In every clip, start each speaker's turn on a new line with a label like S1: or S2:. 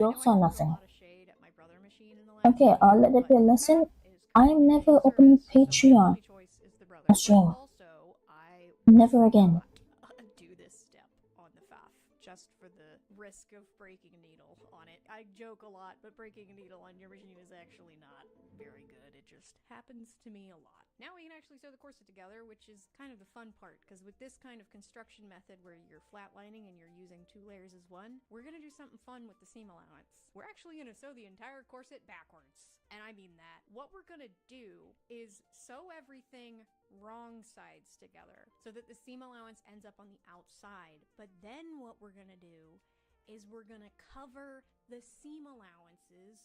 S1: I
S2: You
S1: know I
S2: saw
S1: threw a
S2: nothing.
S1: lot of shade at my brother machine in the last
S2: Okay,
S1: video,
S2: let it
S1: but
S2: be a
S1: the
S2: lesson.
S1: math is
S2: I'm
S1: correct.
S2: never
S1: Main
S2: opening
S1: service, so my
S2: Patreon
S1: only choice is the
S2: on
S1: brother. But
S2: stream.
S1: also, I
S2: Never
S1: will
S2: again.
S1: not do this step on the FAF just for the risk of breaking a needle on it. I joke a lot, but breaking a needle on your machine is actually not very good. It just happens to me a lot. Now we can actually sew the corset together, which is kind of the fun part, because with this kind of construction method where you're flatlining and you're using 2 layers as one, we're going to do something fun with the seam allowance. We're actually going to sew the entire corset backwards. And I mean that. What we're going to do is sew everything wrong sides together so that the seam allowance ends up on the outside. But then what we're going to do is we're going to cover the seam allowances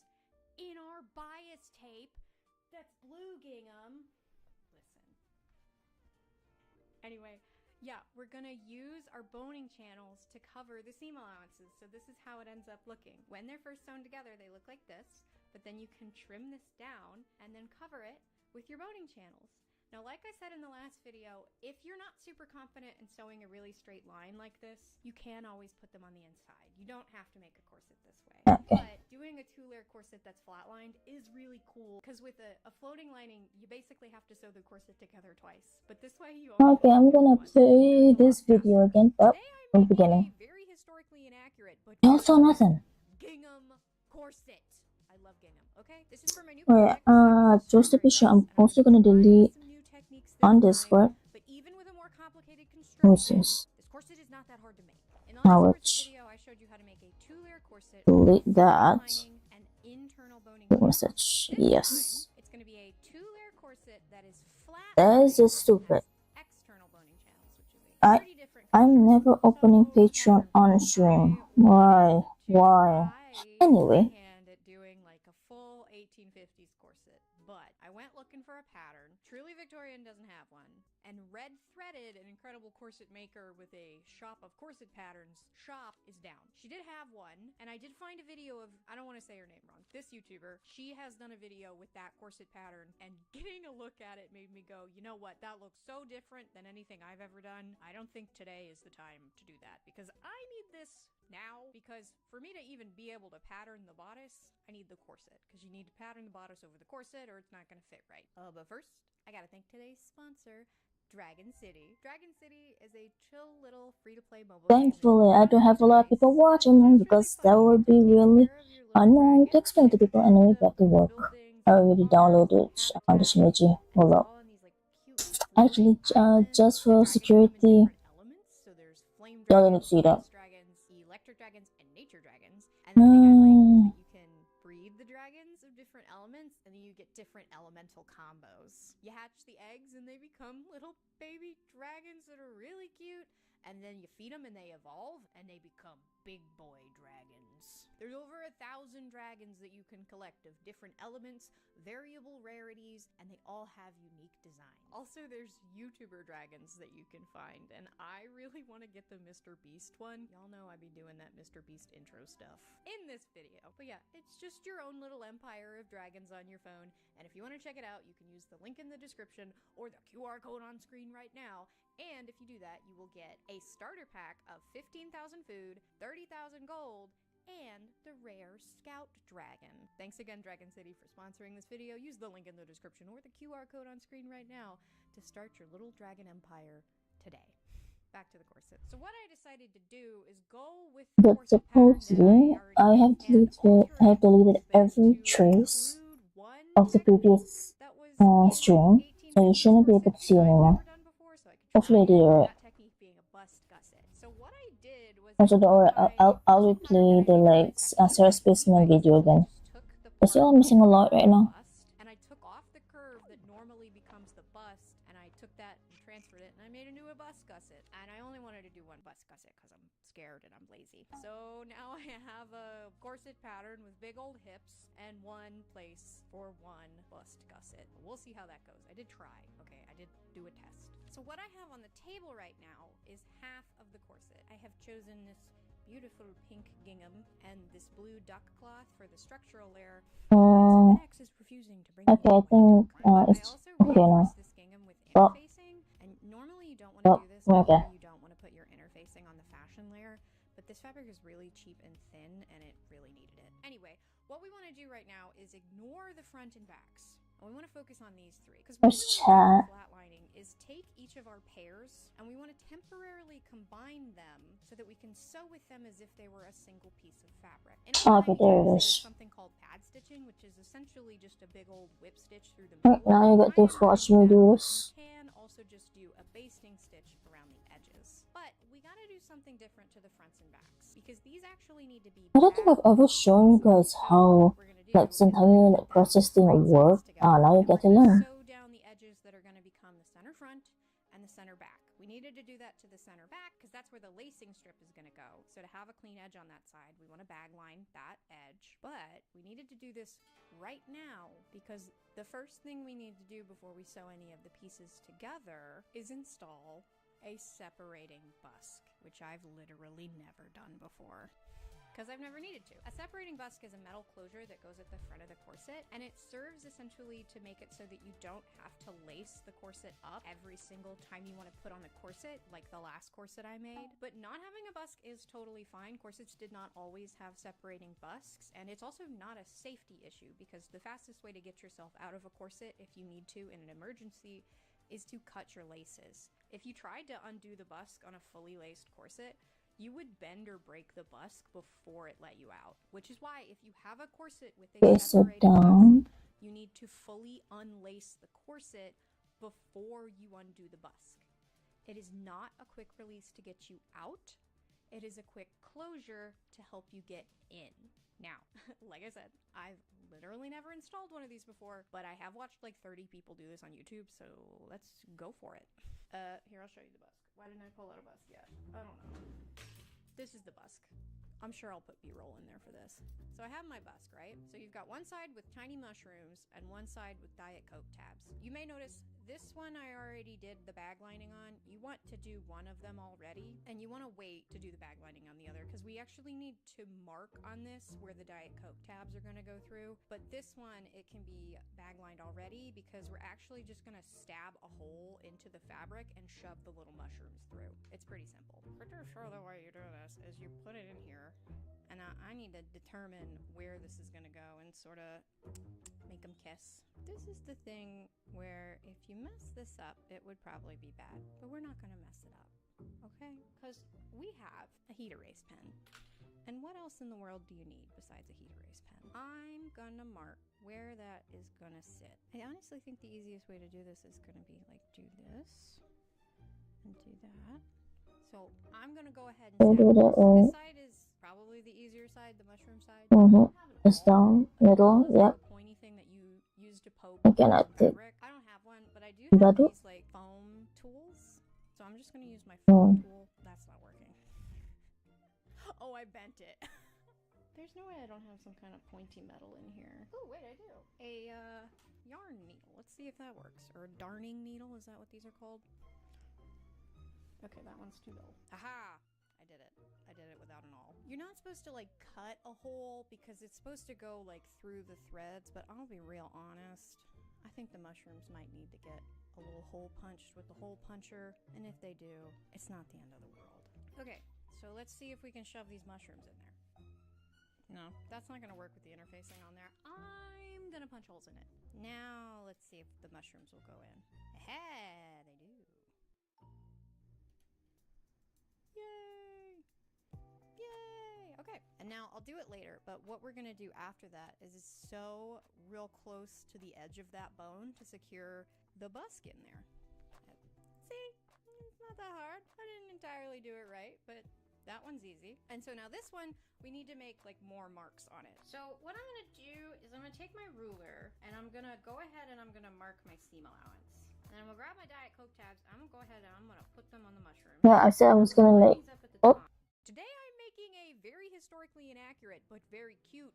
S1: in our bias tape that's blue gingham. Listen. Anyway, yeah, we're gonna use our boning channels to cover the seam allowances. So this is how it ends up looking. When they're first sewn together, they look like this, but then you can trim this down and then cover it with your boning channels. Now, like I said in the last video, if you're not super confident in sewing a really straight line like this, you can always put them on the inside. You don't have to make a corset this way.
S2: Okay.
S1: But doing a 2-layer corset that's flatlined is really cool, because with a floating lining, you basically have to sew the corset together twice. But this way you only
S2: Okay, I'm gonna play this video again, but
S1: Today I'm
S2: from the
S1: making a
S2: beginning.
S1: very historically inaccurate but
S2: You
S1: very
S2: saw nothing.
S1: gingham corset. I love gingham. Okay, this is for my new
S2: Wait,
S1: project. This is
S2: just to
S1: strawberry
S2: be sure,
S1: rice,
S2: I'm
S1: and I'm
S2: also
S1: gonna be
S2: gonna
S1: trying
S2: delete
S1: some new techniques this
S2: on
S1: time.
S2: Discord.
S1: But even with a more complicated
S2: Who's
S1: construction,
S2: this?
S1: this corset is not that hard to make. In the
S2: Now
S1: last corset
S2: which
S1: video, I showed you how to make a 2-layer corset with
S2: delete
S1: floating
S2: that
S1: lining and internal boning
S2: quick
S1: channels.
S2: message.
S1: This time,
S2: Yes.
S1: it's gonna be a 2-layer corset that is flat
S2: That is
S1: lined
S2: just
S1: and
S2: stupid.
S1: has external boning channels, which is a
S2: I
S1: pretty different
S2: I'm
S1: construction.
S2: never opening
S1: So
S2: Patreon
S1: smart.
S2: on stream.
S1: I
S2: Why?
S1: wanted to
S2: Why?
S1: try my
S2: Anyway,
S1: hand at doing like a full 1850s corset, but I went looking for a pattern. Truly Victorian doesn't have one. And Red Threaded, an incredible corset maker with a shop of corset patterns, shop is down. She did have one, and I did find a video of, I don't want to say her name wrong, this YouTuber. She has done a video with that corset pattern, and getting a look at it made me go, you know what, that looks so different than anything I've ever done. I don't think today is the time to do that, because I need this now, because for me to even be able to pattern the bodice, I need the corset, because you need to pattern the bodice over the corset or it's not going to fit right. But first, I gotta thank today's sponsor, Dragon City. Dragon City is a chill little free-to-play mobile game that you
S2: thankfully
S1: can
S2: I
S1: run
S2: don't
S1: on your
S2: have a lot of
S1: device,
S2: people
S1: and
S2: watching me
S1: it's really
S2: because that
S1: fun. You get
S2: would
S1: to
S2: be
S1: take
S2: really
S1: care of your little
S2: annoying to
S1: dragons,
S2: explain to people.
S1: hatch
S2: Anyway,
S1: them,
S2: back to
S1: build
S2: work.
S1: buildings,
S2: I
S1: build
S2: already
S1: farms,
S2: downloaded
S1: build
S2: on the
S1: habitats,
S2: Shinichi.
S1: and
S2: Hold
S1: it's
S2: up.
S1: all on these like cute
S2: Actually,
S1: floating islands.
S2: just
S1: The
S2: for
S1: dragons come in
S2: security,
S1: different elements, so there's flame
S2: y'all didn't
S1: dragons,
S2: see that.
S1: ice dragons, electric dragons, and nature dragons. And the thing I like is that you can breed the dragons of different elements, and then you get different elemental combos. You hatch the eggs, and they become little baby dragons that are really cute. And then you feed them and they evolve and they become big boy dragons. There's over 1,000 dragons that you can collect of different elements, variable rarities, and they all have unique designs. Also, there's YouTuber dragons that you can find, and I really want to get the Mr. Beast one. Y'all know I be doing that Mr. Beast intro stuff in this video. But yeah, it's just your own little empire of dragons on your phone, and if you want to check it out, you can use the link in the description or the QR code on screen right now. And if you do that, you will get a starter pack of 15,000 food, 30,000 gold, and the rare Scout Dragon. Thanks again, Dragon City, for sponsoring this video. Use the link in the description or the QR code on screen right now to start your little dragon empire today. Back to the corset. So what I decided to do is go with the
S2: But
S1: corset pattern that
S2: supposedly,
S1: I already make and alter
S2: I
S1: it
S2: have
S1: a
S2: deleted
S1: little bit
S2: every
S1: to
S2: trace
S1: include one
S2: of the
S1: technique
S2: previous
S1: that was in
S2: stream, so you
S1: 1850s
S2: shouldn't be able to
S1: corsets
S2: see
S1: that I've
S2: anymore.
S1: never done before, so I could try
S2: Hopefully I did
S1: it.
S2: it right.
S1: That technique being a bust gusset. So what I did was I
S2: Also, don't
S1: took
S2: worry,
S1: my
S2: I'll
S1: corset pattern that
S2: replay
S1: I
S2: the
S1: made for my
S2: like
S1: second
S2: Sarah
S1: corset.
S2: Spaceman
S1: I
S2: video
S1: essentially
S2: again.
S1: just took the
S2: I see
S1: part
S2: I'm missing a lot
S1: over
S2: right
S1: the
S2: now.
S1: bust, and I took off the curve that normally becomes the bust, and I took that and transferred it, and I made a new bust gusset. And I only wanted to do one bust gusset because I'm scared and I'm lazy. So now I have a corset pattern with big old hips and one place for one bust gusset. We'll see how that goes. I did try. Okay, I did do a test. So what I have on the table right now is half of the corset. I have chosen this beautiful pink gingham and this blue duck cloth for the structural layer because FedEx is refusing to bring me
S2: Okay, I
S1: my
S2: think
S1: duck. But I
S2: it's
S1: also
S2: okay now.
S1: reinforced this gingham with
S2: Oh,
S1: interfacing, and normally you don't want to do this
S2: okay.
S1: whenever you don't want to put your interfacing on the fashion layer, but this fabric is really cheap and thin and it really needed it. what we want to do right now is ignore the front and backs. And we want to focus on these three. Because what
S2: Let's
S1: we want to do
S2: chat.
S1: for flatlining is take each of our pairs and we want to temporarily combine them so that we can sew with them as if they were a single piece of fabric. And
S2: Okay, there it is.
S1: something called pad stitching, which is essentially just a big old whip stitch through the
S2: Now you get to watch me do this.
S1: You can also just do a basting stitch around the edges. But we gotta do something different to the fronts and backs because these actually need to be.
S2: I don't think I've ever shown you guys how like sometimes like process thing will work. Now you get to learn.
S1: Sew down the edges that are going to become the center front and the center back. We needed to do that to the center back because that's where the lacing strip is going to go. So to have a clean edge on that side, we want to bag line that edge. But we needed to do this right now because the first thing we need to do before we sew any of the pieces together is install a separating busk, which I've literally never done before. Because I've never needed to. A separating busk is a metal closure that goes at the front of the corset, and it serves essentially to make it so that you don't have to lace the corset up every single time you want to put on the corset, like the last corset I made. But not having a busk is totally fine. Corsets did not always have separating busks, and it's also not a safety issue because the fastest way to get yourself out of a corset if you need to in an emergency is to cut your laces. If you tried to undo the busk on a fully laced corset, you would bend or break the busk before it let you out, which is why if you have a corset with a separated busk, you need to fully unlace the corset before you undo the busk. It is not a quick release to get you out. It is a quick closure to help you get in. Now, like I said, I've literally never installed one of these before, but I have watched like 30 people do this on YouTube, so let's go for it. Here, I'll show you the busk. Why didn't I pull out a busk yet? I don't know. This is the busk. I'm sure I'll put B-roll in there for this. So I have my busk, right? So you've got one side with tiny mushrooms and one side with Diet Coke tabs. You may notice this one I already did the bag lining on. You want to do one of them already, and you want to wait to do the bag lining on the other because we actually need to mark on this where the Diet Coke tabs are going to go through. But this one, it can be bag lined already because we're actually just going to stab a hole into the fabric and shove the little mushrooms through. It's pretty simple. Pretty sure the way you do this is you put it in here, and I need to determine where this is going to go and sort of make them kiss. This is the thing where if you mess this up, it would probably be bad, but we're not going to mess it up, okay? Because we have a heat erase pen. And what else in the world do you need besides a heat erase pen? I'm gonna mark where that is gonna sit. I honestly think the easiest way to do this is gonna be like do this and do that. So I'm gonna go ahead and this side is probably the easier side, the mushroom side.
S2: It's down, middle, yep.
S1: The pointy thing that you use to poke
S2: I cannot take.
S1: I don't have one, but I do have these like foam tools. So I'm just gonna use my foam tool. That's not working. Oh, I bent it. There's no way I don't have some kind of pointy metal in here. Oh, wait, I do. A yarn needle. Let's see if that works. Or a darning needle. Is that what these are called? Okay, that one's too dull. Aha! I did it. I did it without an awl. You're not supposed to like cut a hole because it's supposed to go like through the threads, but I'll be real honest. I think the mushrooms might need to get a little hole punched with the hole puncher, and if they do, it's not the end of the world. Okay, so let's see if we can shove these mushrooms in there. No, that's not gonna work with the interfacing on there. I'm gonna punch holes in it. Now let's see if the mushrooms will go in. Aha, they do. Yay! Yay! Okay, and now I'll do it later, but what we're gonna do after that is sew real close to the edge of that bone to secure the busk in there. See? It's not that hard. I didn't entirely do it right, but that one's easy. And so now this one, we need to make like more marks on it. So what I'm gonna do is I'm gonna take my ruler and I'm gonna go ahead and I'm gonna mark my seam allowance. And I'm gonna grab my Diet Coke tabs. I'm gonna go ahead and I'm gonna put them on the mushroom.
S2: Yeah, I said I was gonna make. Oh.
S1: Today I'm making a very historically inaccurate but very cute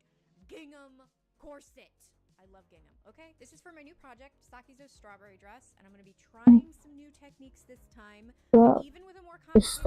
S1: gingham corset. I love gingham, okay? This is for my new project, Sakizo's strawberry dress, and I'm gonna be trying some new techniques this time.
S2: Yeah.
S1: Even with a more complicated it's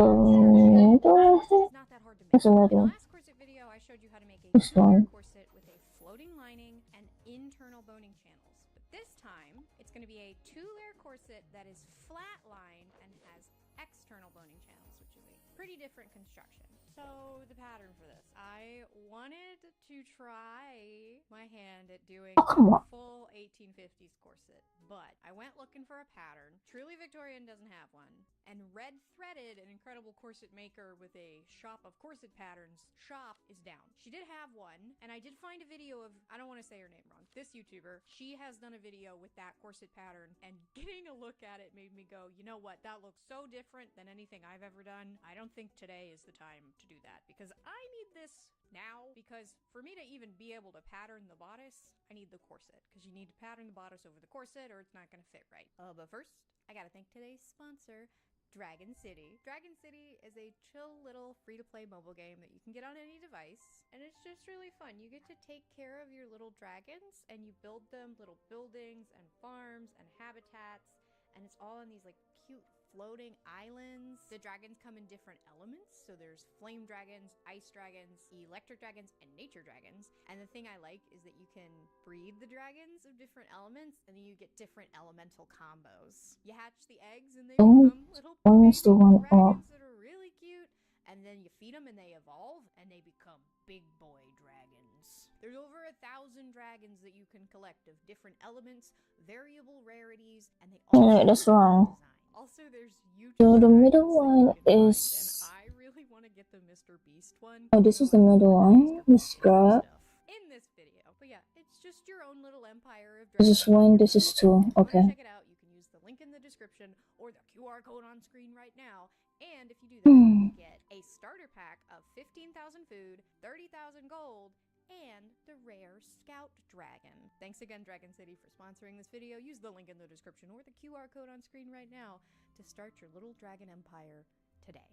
S1: not that hard to make. In the last corset video, I showed you how to make a corset with a floating lining and internal boning channels. But this time, it's gonna be a 2-layer corset that is flat lined and has external boning channels, which is a pretty different construction. So the pattern for this, I wanted to try my hand at doing
S2: Oh, come on.
S1: a full 1850s corset, but I went looking for a pattern. Truly Victorian doesn't have one. And Red Threaded, an incredible corset maker with a shop of corset patterns, shop is down. She did have one, and I did find a video of, I don't want to say her name wrong, this YouTuber. She has done a video with that corset pattern, and getting a look at it made me go, you know what, that looks so different than anything I've ever done. I don't think today is the time to do that, because I need this now, because for me to even be able to pattern the bodice, I need the corset, because you need to pattern the bodice over the corset or it's not going to fit right. But first, I gotta thank today's sponsor, Dragon City. Dragon City is a chill little free-to-play mobile game that you can get on any device, and it's just really fun. You get to take care of your little dragons, and you build them little buildings and farms and habitats, and it's all on these like cute floating islands. The dragons come in different elements, so there's flame dragons, ice dragons, electric dragons, and nature dragons. And the thing I like is that you can breed the dragons of different elements, and then you get different elemental combos. You hatch the eggs and they become little baby dragons that are really cute, and then you feed them and they evolve and they become big boy dragons. There's over 1,000 dragons that you can collect of different elements, variable rarities, and they all
S2: No, that's wrong.
S1: design. Also, there's YouTube
S2: So the
S1: dragons
S2: middle
S1: that
S2: one
S1: you can find,
S2: is...
S1: and I really want to get the Mr. Beast one.
S2: Oh, this is the middle one. This grab.
S1: In this video. But yeah, it's just your own little empire of
S2: This
S1: dragons.
S2: is one, this is two.
S1: If you
S2: Okay.
S1: want to check it out, you can use the link in the description or the QR code on screen right now. And if you do that, you get a starter pack of 15,000 food, 30,000 gold, and the rare Scout Dragon. Thanks again, Dragon City, for sponsoring this video. Use the link in the description or the QR code on screen right now to start your little dragon empire today.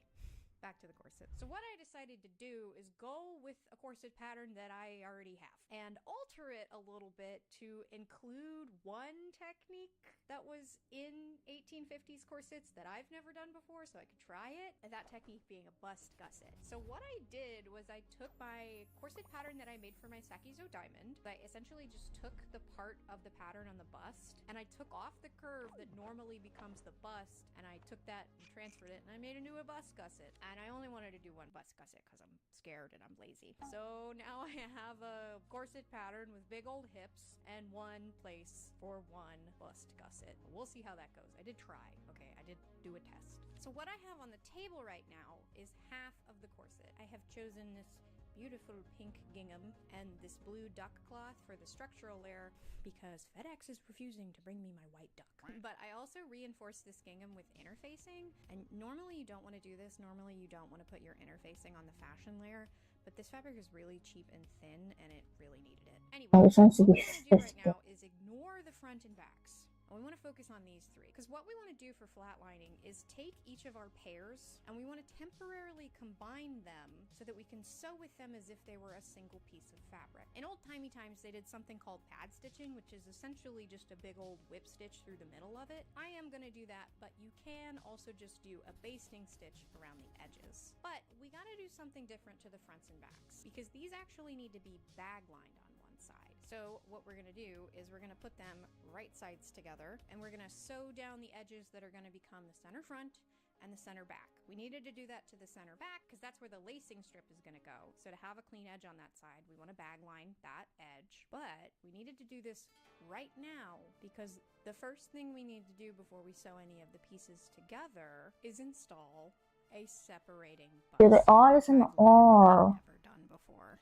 S1: Back to the corset. So what I decided to do is go with a corset pattern that I already have and alter it a little bit to include one technique that was in 1850s corsets that I've never done before, so I could try it, and that technique being a bust gusset. So what I did was I took my corset pattern that I made for my Sakizo diamond. I essentially just took the part of the pattern on the bust, and I took off the curve that normally becomes the bust, and I took that and transferred it, and I made a new bust gusset. And I only wanted to do one bust gusset because I'm scared and I'm lazy. So now I have a corset pattern with big old hips and one place for one bust gusset. We'll see how that goes. I did try. Okay, I did do a test. So what I have on the table right now is half of the corset. I have chosen this beautiful pink gingham and this blue duck cloth for the structural layer because FedEx is refusing to bring me my white duck. But I also reinforced this gingham with interfacing, and normally you don't want to do this. Normally you don't want to put your interfacing on the fashion layer, but this fabric is really cheap and thin and it really needed it. Anyway,
S2: Oh, it sounds to
S1: what
S2: be
S1: we're going to do right now is ignore the front and backs. And we want to focus on these three, because what we want to do for flatlining is take each of our pairs and we want to temporarily combine them so that we can sew with them as if they were a single piece of fabric. In old-timey times, they did something called pad stitching, which is essentially just a big old whip stitch through the middle of it. I am going to do that, but you can also just do a basting stitch around the edges. But we got to do something different to the fronts and backs, because these actually need to be bag-lined on one side. So what we're going to do is we're going to put them right sides together, and we're going to sew down the edges that are going to become the center front and the center back. We needed to do that to the center back because that's where the lacing strip is going to go. So to have a clean edge on that side, we want to bag line that edge. But we needed to do this right now because the first thing we need to do before we sew any of the pieces together is install a separating bust.
S2: Yeah, they are, isn't it? Or
S1: Never done before.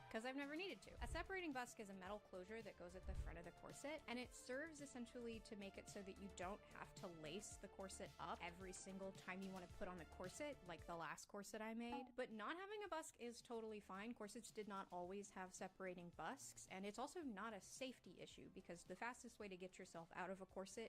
S1: Because I've never needed to. A separating busk is a metal closure that goes at the front of the corset, and it serves essentially to make it so that you don't have to lace the corset up every single time you want to put on the corset, like the last corset I made. But not having a busk is totally fine. Corsets did not always have separating busks, and it's also not a safety issue because the fastest way to get yourself out of a corset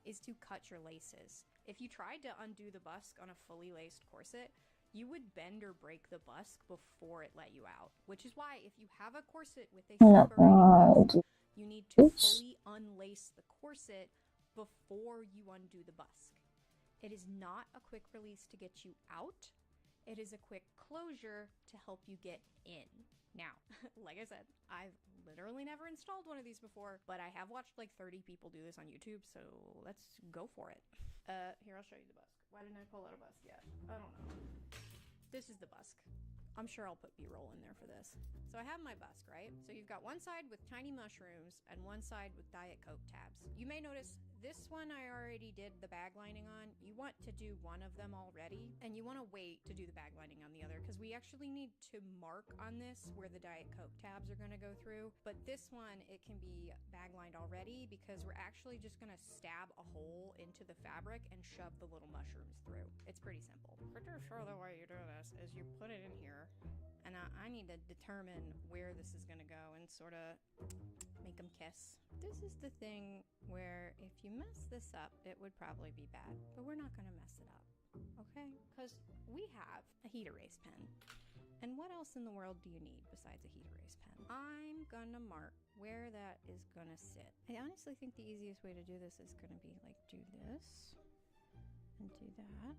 S1: is to cut your laces. If you tried to undo the busk on a fully laced corset, you would bend or break the busk before it let you out, which is why if you have a corset with a separating busk, you need to fully unlace the corset before you undo the busk. It is not a quick release to get you out. It is a quick closure to help you get in. Now, like I said, I've literally never installed one of these before, but I have watched like 30 people do this on YouTube, so let's go for it. Here, I'll show you the busk. Why didn't I pull out a busk yet? I don't know. This is the busk. I'm sure I'll put B-roll in there for this. So I have my busk, right? So you've got one side with tiny mushrooms and one side with Diet Coke tabs. You may notice this one I already did the bag lining on. You want to do one of them already, and you want to wait to do the bag lining on the other, because we actually need to mark on this where the Diet Coke tabs are going to go through. But this one, it can be bag lined already because we're actually just going to stab a hole into the fabric and shove the little mushrooms through. It's pretty simple. Pretty sure the way you do this is you put it in here, and I need to determine where this is going to go and sort of make them kiss. This is the thing where if you mess this up, it would probably be bad, but we're not going to mess it up, okay? Because we have a heat erase pen. And what else in the world do you need besides a heat erase pen? I'm gonna mark where that is gonna sit. I honestly think the easiest way to do this is gonna be like do this and do that.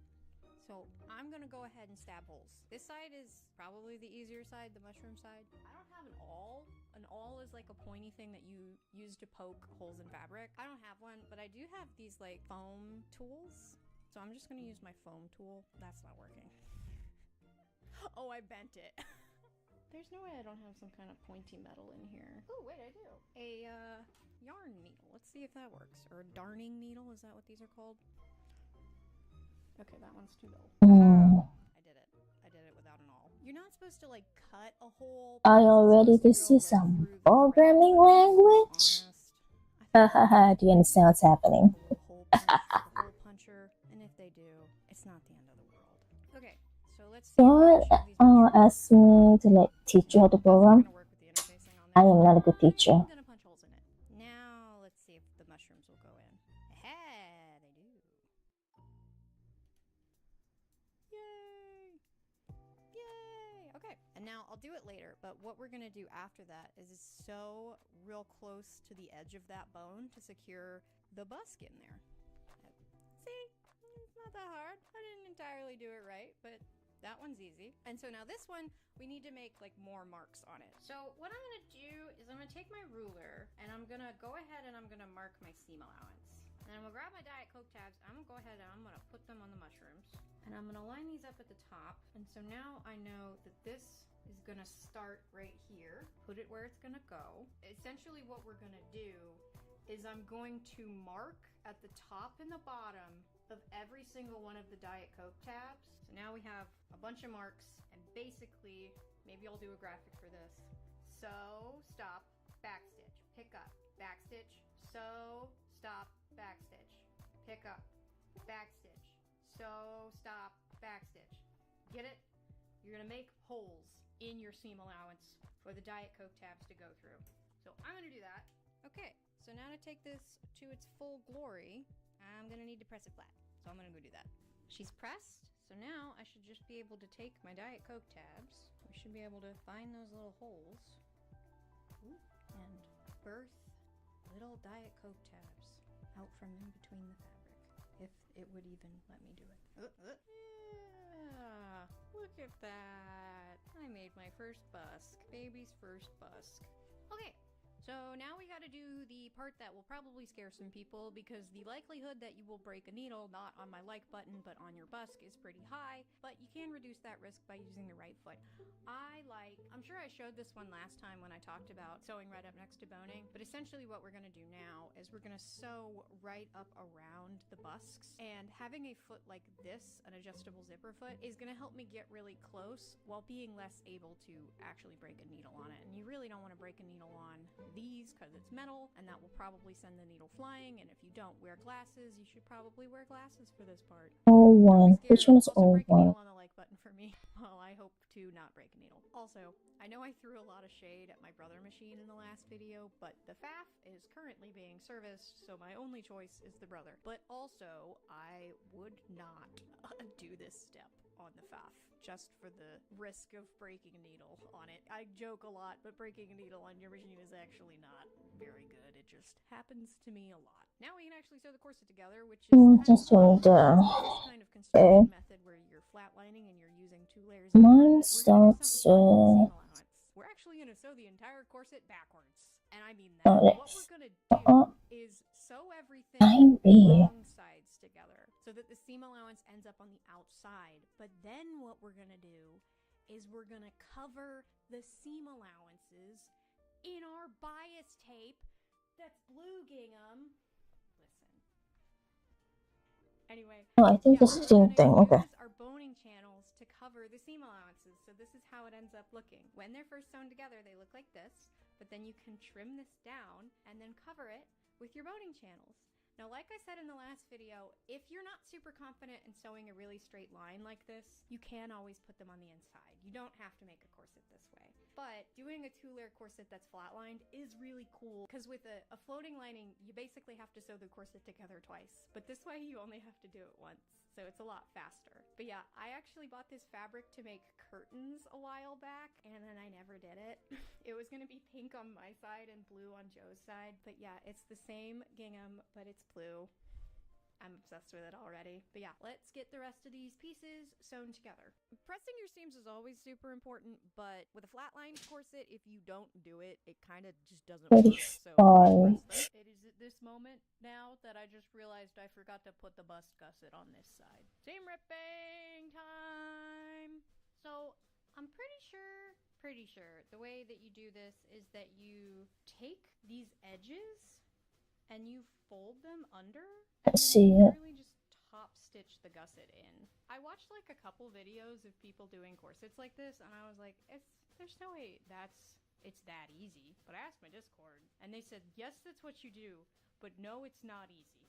S1: So I'm gonna go ahead and stab holes. This side is probably the easier side, the mushroom side. I don't have an awl. An awl is like a pointy thing that you use to poke holes in fabric. I don't have one, but I do have these like foam tools. So I'm just gonna use my foam tool. That's not working. Oh, I bent it. There's no way I don't have some kind of pointy metal in here. Oh, wait, I do. A yarn needle. Let's see if that works. Or a darning needle, is that what these are called? Okay, that one's too dull. I did it. I did it without an awl. You're not supposed to like cut a hole.
S2: Are you ready to see some programming language? Hahaha, do you understand what's happening?
S1: Hole puncher, and if they do, it's not the end of the world. Okay, so let's see.
S2: Don't ask me to like teach you how to program. I am not a good teacher.
S1: I'm gonna punch holes in it. Now let's see if the mushrooms will go in. Hey, they do. Yay! Yay! Okay, and now I'll do it later, but what we're gonna do after that is sew real close to the edge of that bone to secure the busk in there. See? It's not that hard. I didn't entirely do it right, but that one's easy. And so now this one, we need to make like more marks on it. So what I'm gonna do is I'm gonna take my ruler and I'm gonna go ahead and I'm gonna mark my seam allowance. And I'm gonna grab my Diet Coke tabs. I'm gonna go ahead and I'm gonna put them on the mushrooms. And I'm gonna line these up at the top. And so now I know that this is gonna start right here. Put it where it's gonna go. Essentially what we're gonna do is I'm going to mark at the top and the bottom of every single one of the Diet Coke tabs. So now we have a bunch of marks, and basically, maybe I'll do a graphic for this. Sew, stop, backstitch, pick up, backstitch, sew, stop, backstitch, pick up, backstitch, sew, stop, backstitch. Get it? You're gonna make holes in your seam allowance for the Diet Coke tabs to go through. So I'm gonna do that. Okay, so now to take this to its full glory, I'm gonna need to press it flat. So I'm gonna go do that. She's pressed, so now I should just be able to take my Diet Coke tabs. We should be able to find those little holes. Ooh, and birth little Diet Coke tabs out from in between the fabric. If it would even let me do it. Yeah, look at that. I made my first busk. Baby's first busk. Okay. So now we gotta do the part that will probably scare some people, because the likelihood that you will break a needle, not on my like button, but on your busk, is pretty high, but you can reduce that risk by using the right foot. I'm sure I showed this one last time when I talked about sewing right up next to boning, but essentially what we're gonna do now is we're gonna sew right up around the busks, and having a foot like this, an adjustable zipper foot, is gonna help me get really close while being less able to actually break a needle on it. And you really don't wanna break a needle on these because it's metal, and that will probably send the needle flying. And if you don't wear glasses, you should probably wear glasses for this part.
S2: O1. Which one is
S1: also, break a needle
S2: O1?
S1: on the like button for me. Well, I hope to not break a needle. Also, I know I threw a lot of shade at my brother machine in the last video, but the FAF is currently being serviced, so my only choice is the brother. But also, I would not do this step on the FAF. just for the risk of breaking a needle on it. I joke a lot, but breaking a needle on your machine is actually not very good. It just happens to me a lot. Now we can actually sew the corset together, which is
S2: just doing
S1: this kind of construction method where you're flatlining and you're using 2 layers.
S2: Mine starts.
S1: We're actually going to sew the entire corset backwards. And I mean that. What we're going to do is sew everything wrong sides together so that the seam allowance ends up on the outside. But then what we're going to do is we're going to cover the seam allowances in our bias tape that's blue, gingham. Listen. Anyway.
S2: Oh, I think it's the same thing. Okay.
S1: Our boning channels to cover the seam allowances. So this is how it ends up looking. When they're first sewn together, they look like this. But then you can trim this down and then cover it with your boning channels. Now, like I said in the last video, if you're not super confident in sewing a really straight line like this, you can always put them on the inside. You don't have to make a corset this way. But doing a 2-layer corset that's flatlined is really cool because with a floating lining, you basically have to sew the corset together twice. But this way, you only have to do it once. So it's a lot faster. But yeah, I actually bought this fabric to make curtains a while back, and then I never did it. It was gonna be pink on my side and blue on Joe's side. But yeah, it's the same gingham, but it's blue. I'm obsessed with it already. But yeah, let's get the rest of these pieces sewn together. Pressing your seams is always super important, but with a flatline corset, if you don't do it, it kind of just doesn't work. So it is at this moment now that I just realized I forgot to put the bust gusset on this side. Seam ripping time! So I'm pretty sure the way that you do this is that you take these edges and you fold them under.
S2: Let's see it.
S1: Really just top stitch the gusset in. I watched like a couple videos of people doing corsets like this, and I was like, there's no way it's that easy. But I asked my Discord, and they said, yes, that's what you do, but no, it's not easy.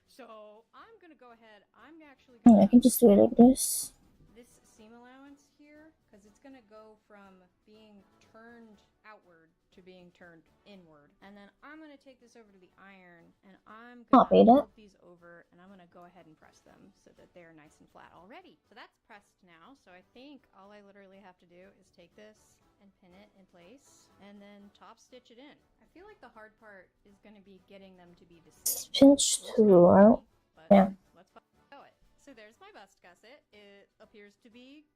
S1: So I'm gonna go ahead. I'm actually gonna
S2: I can just do it like this.
S1: This seam allowance here, because it's gonna go from being turned outward to being turned inward. And then I'm gonna take this over to the iron, and I'm gonna flip these over, and I'm gonna go ahead and press them so that they're nice and flat already. So that's pressed now, so I think all I literally have to do is take this and pin it in place, and then top stitch it in. I feel like the hard part is gonna be getting them to be the same.
S2: Pinch too. Yeah.
S1: Let's sew it. So there's my bust gusset. It appears to be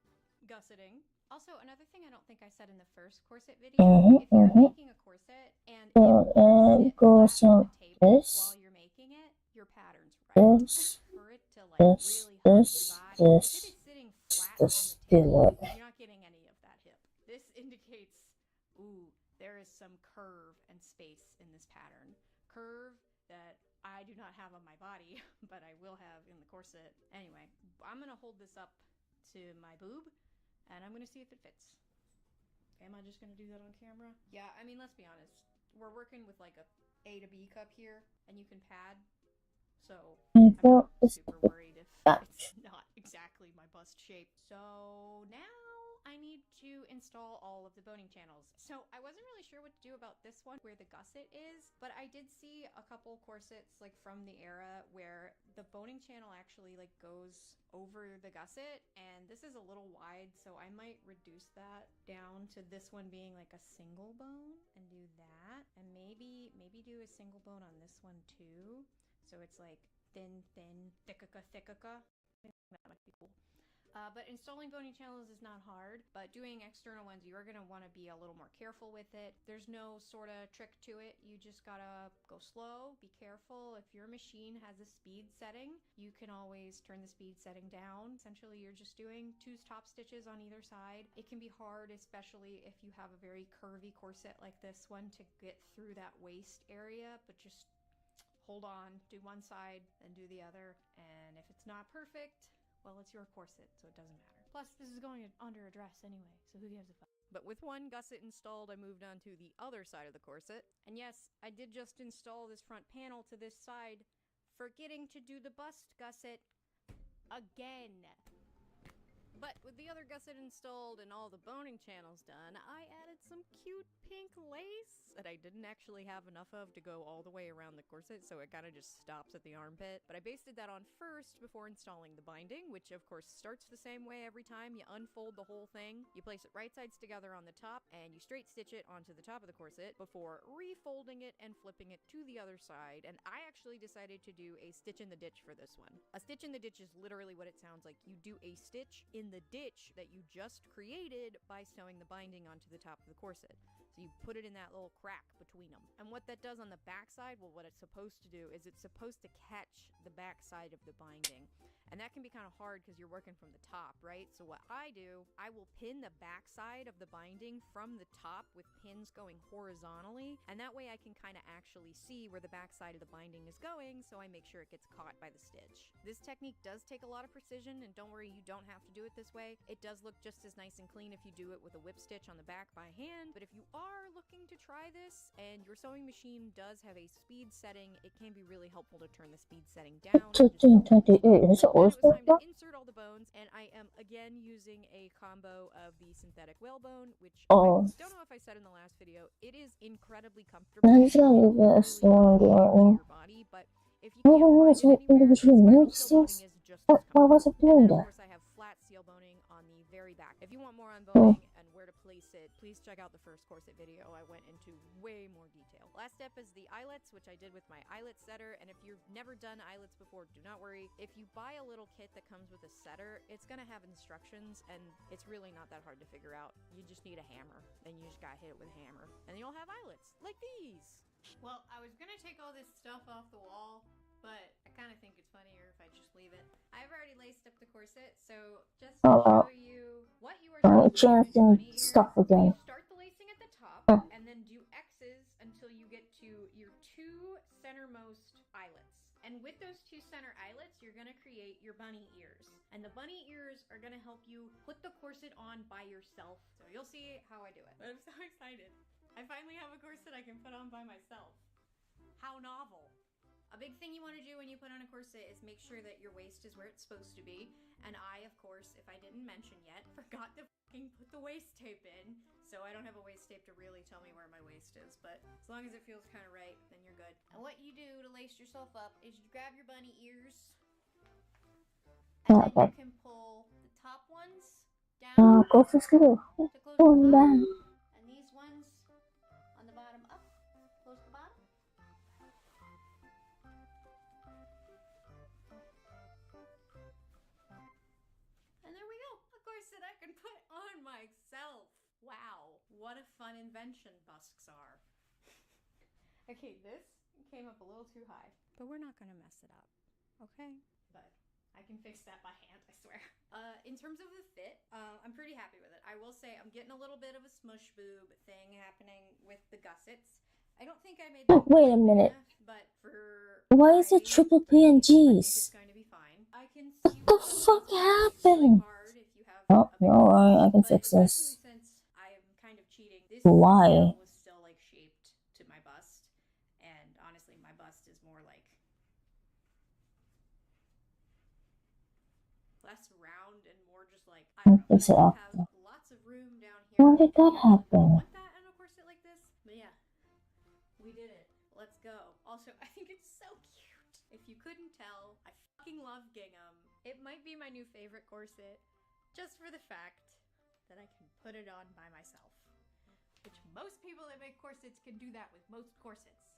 S1: gusseting. Also, another thing I don't think I said in the first corset video, if you're making a corset and it goes on the table while you're making it, your pattern's right. For it to like really hug your body, if it is sitting flat on the table, you're not getting any of that hip. This indicates, ooh, there is some curve and space in this pattern. Curve that I do not have on my body, but I will have in the corset. Anyway, I'm gonna hold this up to my boob, and I'm gonna see if it fits. Am I just gonna do that on camera? Yeah, I mean, let's be honest. We're working with like a A to B cup here, and you can pad. So I'm not super worried if it's not exactly my bust shape. So now I need to install all of the boning channels. So I wasn't really sure what to do about this one where the gusset is, but I did see a couple corsets like from the era where the boning channel actually like goes over the gusset, and this is a little wide, so I might reduce that down to this one being like a single bone and do that, and maybe do a single bone on this one too. So it's like thin, thicka. That might be cool. But installing boning channels is not hard, but doing external ones, you are going to want to be a little more careful with it. There's no sort of trick to it. You just gotta go slow, be careful. If your machine has a speed setting, you can always turn the speed setting down. Essentially, you're just doing 2 top stitches on either side. It can be hard, especially if you have a very curvy corset like this one, to get through that waist area, but just hold on, do one side, then do the other. And if it's not perfect, well, it's your corset, so it doesn't matter. Plus, this is going under a dress anyway, so who gives a fuck? But with one gusset installed, I moved on to the other side of the corset. And yes, I did just install this front panel to this side, forgetting to do the bust gusset again. But with the other gusset installed and all the boning channels done, I added some cute pink lace that I didn't actually have enough of to go all the way around the corset, so it kind of just stops at the armpit. But I basted that on first before installing the binding, which of course starts the same way every time. You unfold the whole thing, you place it right sides together on the top, and you straight stitch it onto the top of the corset before refolding it and flipping it to the other side. And I actually decided to do a stitch in the ditch for this one. A stitch in the ditch is literally what it sounds like. You do a stitch in the ditch that you just created by sewing the binding onto the top of the corset. So you put it in that little crack between them. And what that does on the back side, well, what it's supposed to do is it's supposed to catch the back side of the binding. And that can be kind of hard because you're working from the top, right? So what I do, I will pin the back side of the binding from the top with pins going horizontally. And that way I can kind of actually see where the back side of the binding is going, so I make sure it gets caught by the stitch. This technique does take a lot of precision, and don't worry, you don't have to do it this way. It does look just as nice and clean if you do it with a whip stitch on the back by hand, but if you are looking to try this and your sewing machine does have a speed setting, it can be really helpful to turn the speed setting down. Then it was time to insert all the bones, and I am again using a combo of the synthetic whalebone, which I don't know if I said in the last video, it is incredibly comfortable to your body, but if you can't find it anywhere, spiral seal boning is just as
S2: What was it
S1: comfortable.
S2: doing
S1: And then,
S2: there?
S1: of course, I have flat seal boning on the very back. If you want more on boning and where to place it, please check out the first corset video. I went into way more detail. Last step is the eyelets, which I did with my eyelet setter, and if you've never done eyelets before, do not worry. If you buy a little kit that comes with a setter, it's gonna have instructions, and it's really not that hard to figure out. You just need a hammer, and you just gotta hit it with a hammer, and then you'll have eyelets, like these. Well, I was gonna take all this stuff off the wall, but I kind of think it's funnier if I just leave it. I've already laced up the corset, so just to show you what you are supposed to do with bunny ears,
S2: stuff again.
S1: you start the lacing at the top, and then do X's until you get to your two centermost eyelets. And with those two center eyelets, you're gonna create your bunny ears. And the bunny ears are gonna help you put the corset on by yourself. So you'll see how I do it. I'm so excited. I finally have a corset I can put on by myself. How novel. A big thing you want to do when you put on a corset is make sure that your waist is where it's supposed to be. And I, of course, if I didn't mention yet, forgot to fucking put the waist tape in. So I don't have a waist tape to really tell me where my waist is. But as long as it feels kind of right, then you're good. And what you do to lace yourself up is you grab your bunny ears. And then you can pull the top ones down to close the bottom. And these ones on the bottom up. Close the bottom. And there we go, a corset I can put on myself. Wow, what a fun invention busks are. Okay, this came up a little too high, but we're not gonna mess it up, okay? But I can fix that by hand, I swear. In terms of the fit, I'm pretty happy with it. I will say I'm getting a little bit of a smush boob thing happening with the gussets. I don't think I made them
S2: Wait a minute.
S1: but for
S2: Why is it triple PNGs?
S1: it's going to be fine. I can
S2: What
S1: see
S2: the fuck happened? Oh, no, I can fix this.
S1: Since I am kind of cheating, this
S2: Why?
S1: was still like shaped to my bust, and honestly, my bust is more like less round and more just like I don't know.
S2: Fix it
S1: I
S2: up.
S1: have lots of room down here.
S2: Why did that happen?
S1: Want that in a corset like this? But yeah, we did it. Let's go. Also, I think it's so cute. If you couldn't tell, I fucking love gingham. It might be my new favorite corset, just for the fact that I can put it on by myself. Which most people that make corsets can do that with most corsets.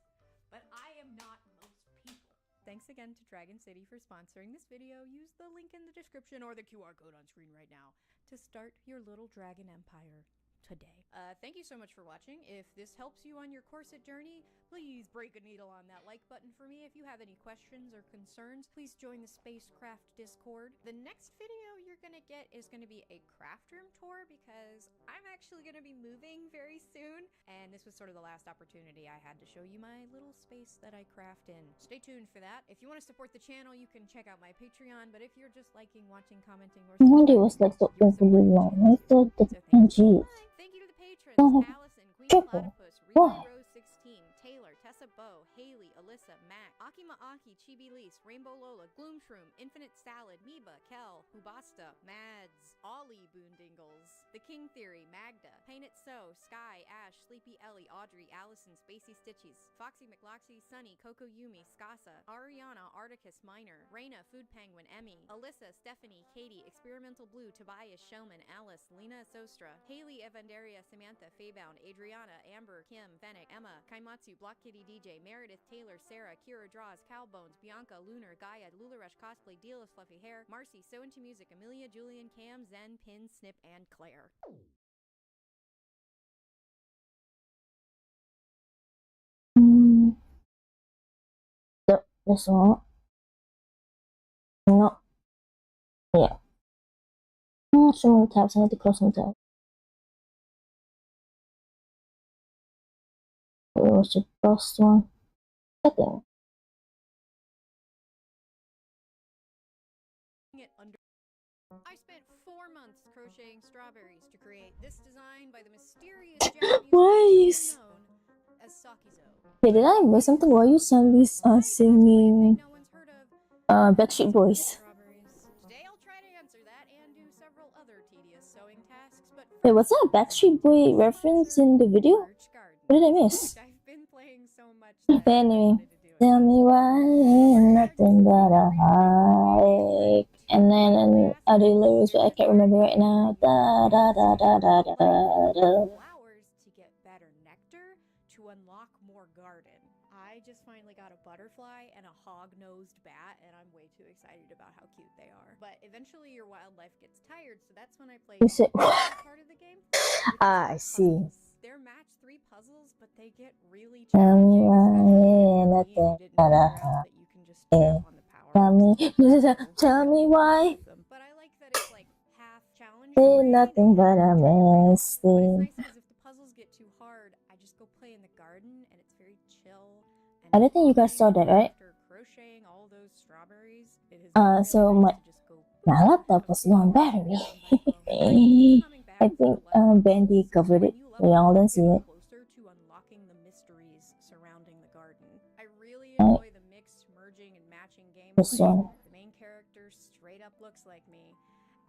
S1: But I am not most people. Thanks again to Dragon City for sponsoring this video. Use the link in the description or the QR code on screen right now to start your little dragon empire today. Thank you so much for watching. If this helps you on your corset journey, please break a needle on that like button for me. If you have any questions or concerns, please join the Spacecraft Discord. The next video you're gonna get is gonna be a craft room tour because I'm actually gonna be moving very soon, and this was sort of the last opportunity I had to show you my little space that I craft in. Stay tuned for that. If you want to support the channel, you can check out my Patreon, but if you're just liking, watching, commenting, or
S2: No wonder it was like so overly long. I thought the PNGs.
S1: Thank you to the patrons, Allison, Queen
S2: Triple.
S1: Platypus,
S2: Why?
S1: Rose 16, Taylor, Tessa Tessa Bow, Haley, Alyssa, Mac, Akima Aki, Chibi Lise, Rainbow Lola, Gloom Shroom, Infinite Salad, Miba, Kel, Hubasta, Mads, Ollie Boondingles, The King Theory, Magda, Paint It So, Sky, Ash, Sleepy Ellie, Audrey, Allison, Spacey Stitchies, Foxy McLoxy, Sunny, Coco Yumi, Skasa, Ariana, Articus Minor, Raina, Food Penguin, Emmy, Alyssa, Stephanie, Katie, Experimental Blue, Tobias, Showman, Alice, Lena Sostra, Haley, Evandaria, Samantha, Faybound, Adriana, Amber, Kim, Fennec, Emma, Kaimatsu, Block Kitty DJ, Meredith, Taylor, Sarah, Kira Draws, Cowbones, Bianca, Lunar, Gaia, Lularush Cosplay, Dealis, Fluffy Hair, Marcy, So Into Music, Amelia, Julian, Cam, Zen, Pin, Snip, and Claire.
S2: This one. No. Yeah. So many tabs. I need to close some tabs. Where was the first one? Second.
S1: I spent 4 months crocheting strawberries to create this design by the mysterious Japanese
S2: Why
S1: known as Sakizo.
S2: Hey, did I miss something? Why you suddenly singing
S1: No one's heard of
S2: Backstreet Boys?
S1: Today I'll try to answer that and do several other tedious sewing tasks, but
S2: Wait, was that a Backstreet Boy reference in the video? What did I miss?
S1: I've been playing so much that
S2: Anyway, tell me why ain't nothing but a heartache. And then other lyrics, but I can't remember right now. Da da da da da da da.
S1: Flowers to get better nectar to unlock more garden. I just finally got a butterfly and a hog-nosed bat, and I'm way too excited about how cute they are. But eventually your wildlife gets tired, so that's when I play
S2: You said
S1: part of the game.
S2: I see.
S1: They're match 3 puzzles, but they get really
S2: Tell me
S1: challenging.
S2: why ain't nothing but a heartache. Tell me why
S1: But I like that it's like half challenge.
S2: ain't nothing but a mess.
S1: But it's nice because if the puzzles get too hard, I just go play in the garden and it's very chill. And
S2: I don't think you guys saw that, right?
S1: after crocheting all those strawberries, it has
S2: So my laptop was low on battery. I think Bendy covered it. Y'all didn't see it.
S1: Closer to unlocking the mysteries surrounding the garden. I really enjoy the mixed merging and matching gameplay.
S2: This one.
S1: The main character straight up looks like me,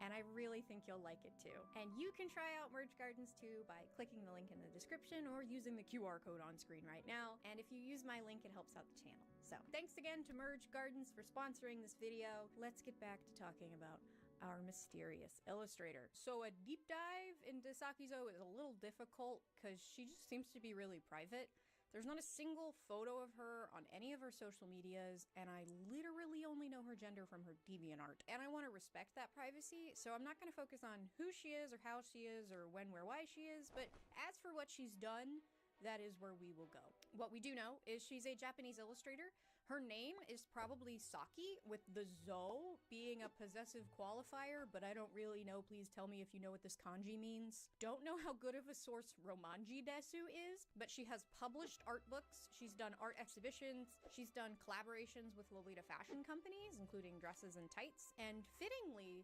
S1: and I really think you'll like it too. And you can try out Merge Gardens too by clicking the link in the description or using the QR code on screen right now. And if you use my link, it helps out the channel. So thanks again to Merge Gardens for sponsoring this video. Let's get back to talking about our mysterious illustrator. So a deep dive into Sakizo is a little difficult because she just seems to be really private. There's not a single photo of her on any of her social medias, and I literally only know her gender from her DeviantArt. And I want to respect that privacy, so I'm not going to focus on who she is or how she is or when, where, why she is, but as for what she's done, that is where we will go. What we do know is she's a Japanese illustrator. Her name is probably Saki, with the zo being a possessive qualifier, but I don't really know. Please tell me if you know what this kanji means. Don't know how good of a source Romanji Desu is, but she has published art books, she's done art exhibitions, she's done collaborations with Lolita fashion companies, including dresses and tights, and fittingly,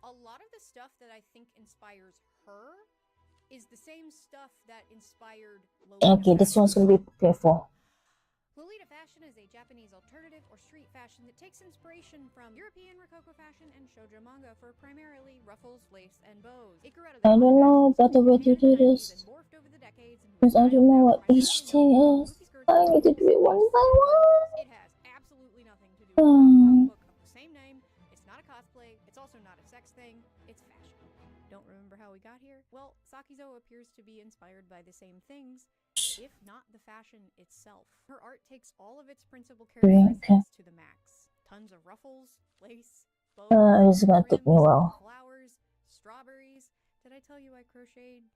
S1: a lot of the stuff that I think inspires her is the same stuff that inspired Lolita.
S2: Okay, this one's gonna be careful.
S1: Lolita fashion is a Japanese alternative or street fashion that takes inspiration from European Rococo fashion and shoujo manga for primarily ruffles, lace, and bows.
S2: I don't know about the way to do this, because I don't know what each thing is. I need to do it one by one.
S1: It has absolutely nothing to do with a book of the same name. It's not a cosplay. It's also not a sex thing. It's fashion. Don't remember how we got here? Well, Sakizo appears to be inspired by the same things, if not the fashion itself. Her art takes all of its principal characteristics to the max. Tons of ruffles, lace, bows,
S2: This is gonna take me a while.
S1: flowers, strawberries. Did I tell you I crocheted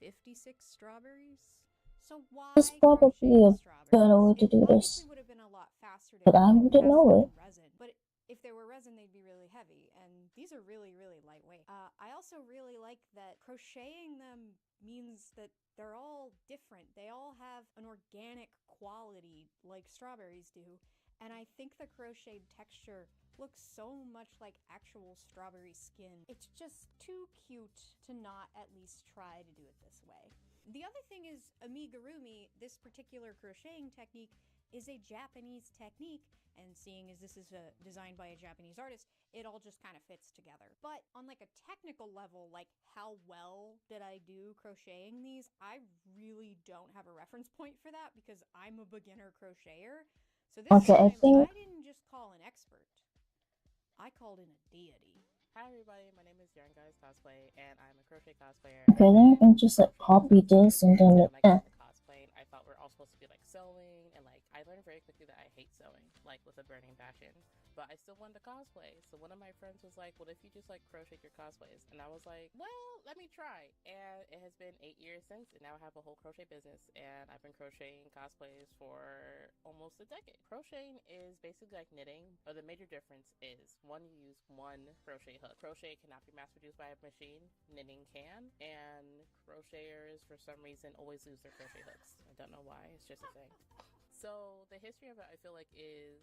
S1: 56 strawberries? So why
S2: It's probably a better way to do this,
S1: would have been a lot faster to
S2: but I didn't know it.
S1: resin. But if they were resin, they'd be really heavy, and these are really, really lightweight. I also really like that crocheting them means that they're all different. They all have an organic quality like strawberries do, and I think the crocheted texture looks so much like actual strawberry skin. It's just too cute to not at least try to do it this way. The other thing is amigurumi, this particular crocheting technique, is a Japanese technique, and seeing as this is designed by a Japanese artist, it all just kind of fits together. But on like a technical level, like how well did I do crocheting these, I really don't have a reference point for that because I'm a beginner crocheter. So this
S2: Okay, I
S1: time,
S2: think.
S1: I didn't just call an expert. I called in a deity.
S3: Hi everybody, my name is Yarn Guys Cosplay, and I'm a crochet cosplayer.
S2: Okay, then I can just like copy this and then like.
S3: Cosplay, I thought we're all supposed to be like sewing, and like I learned very quickly that I hate sewing, like with a burning passion. But I still wanted to cosplay, so one of my friends was like, "What if you just like crochet your cosplays?" And I was like, "Well, let me try." And it has been 8 years since, and now I have a whole crochet business, and I've been crocheting cosplays for almost a decade. Crocheting is basically like knitting, but the major difference is one, you use one crochet hook. Crochet cannot be mass produced by a machine. Knitting can, and crocheters for some reason always lose their crochet hooks. I don't know why, it's just a thing. So the history of it, I feel like, is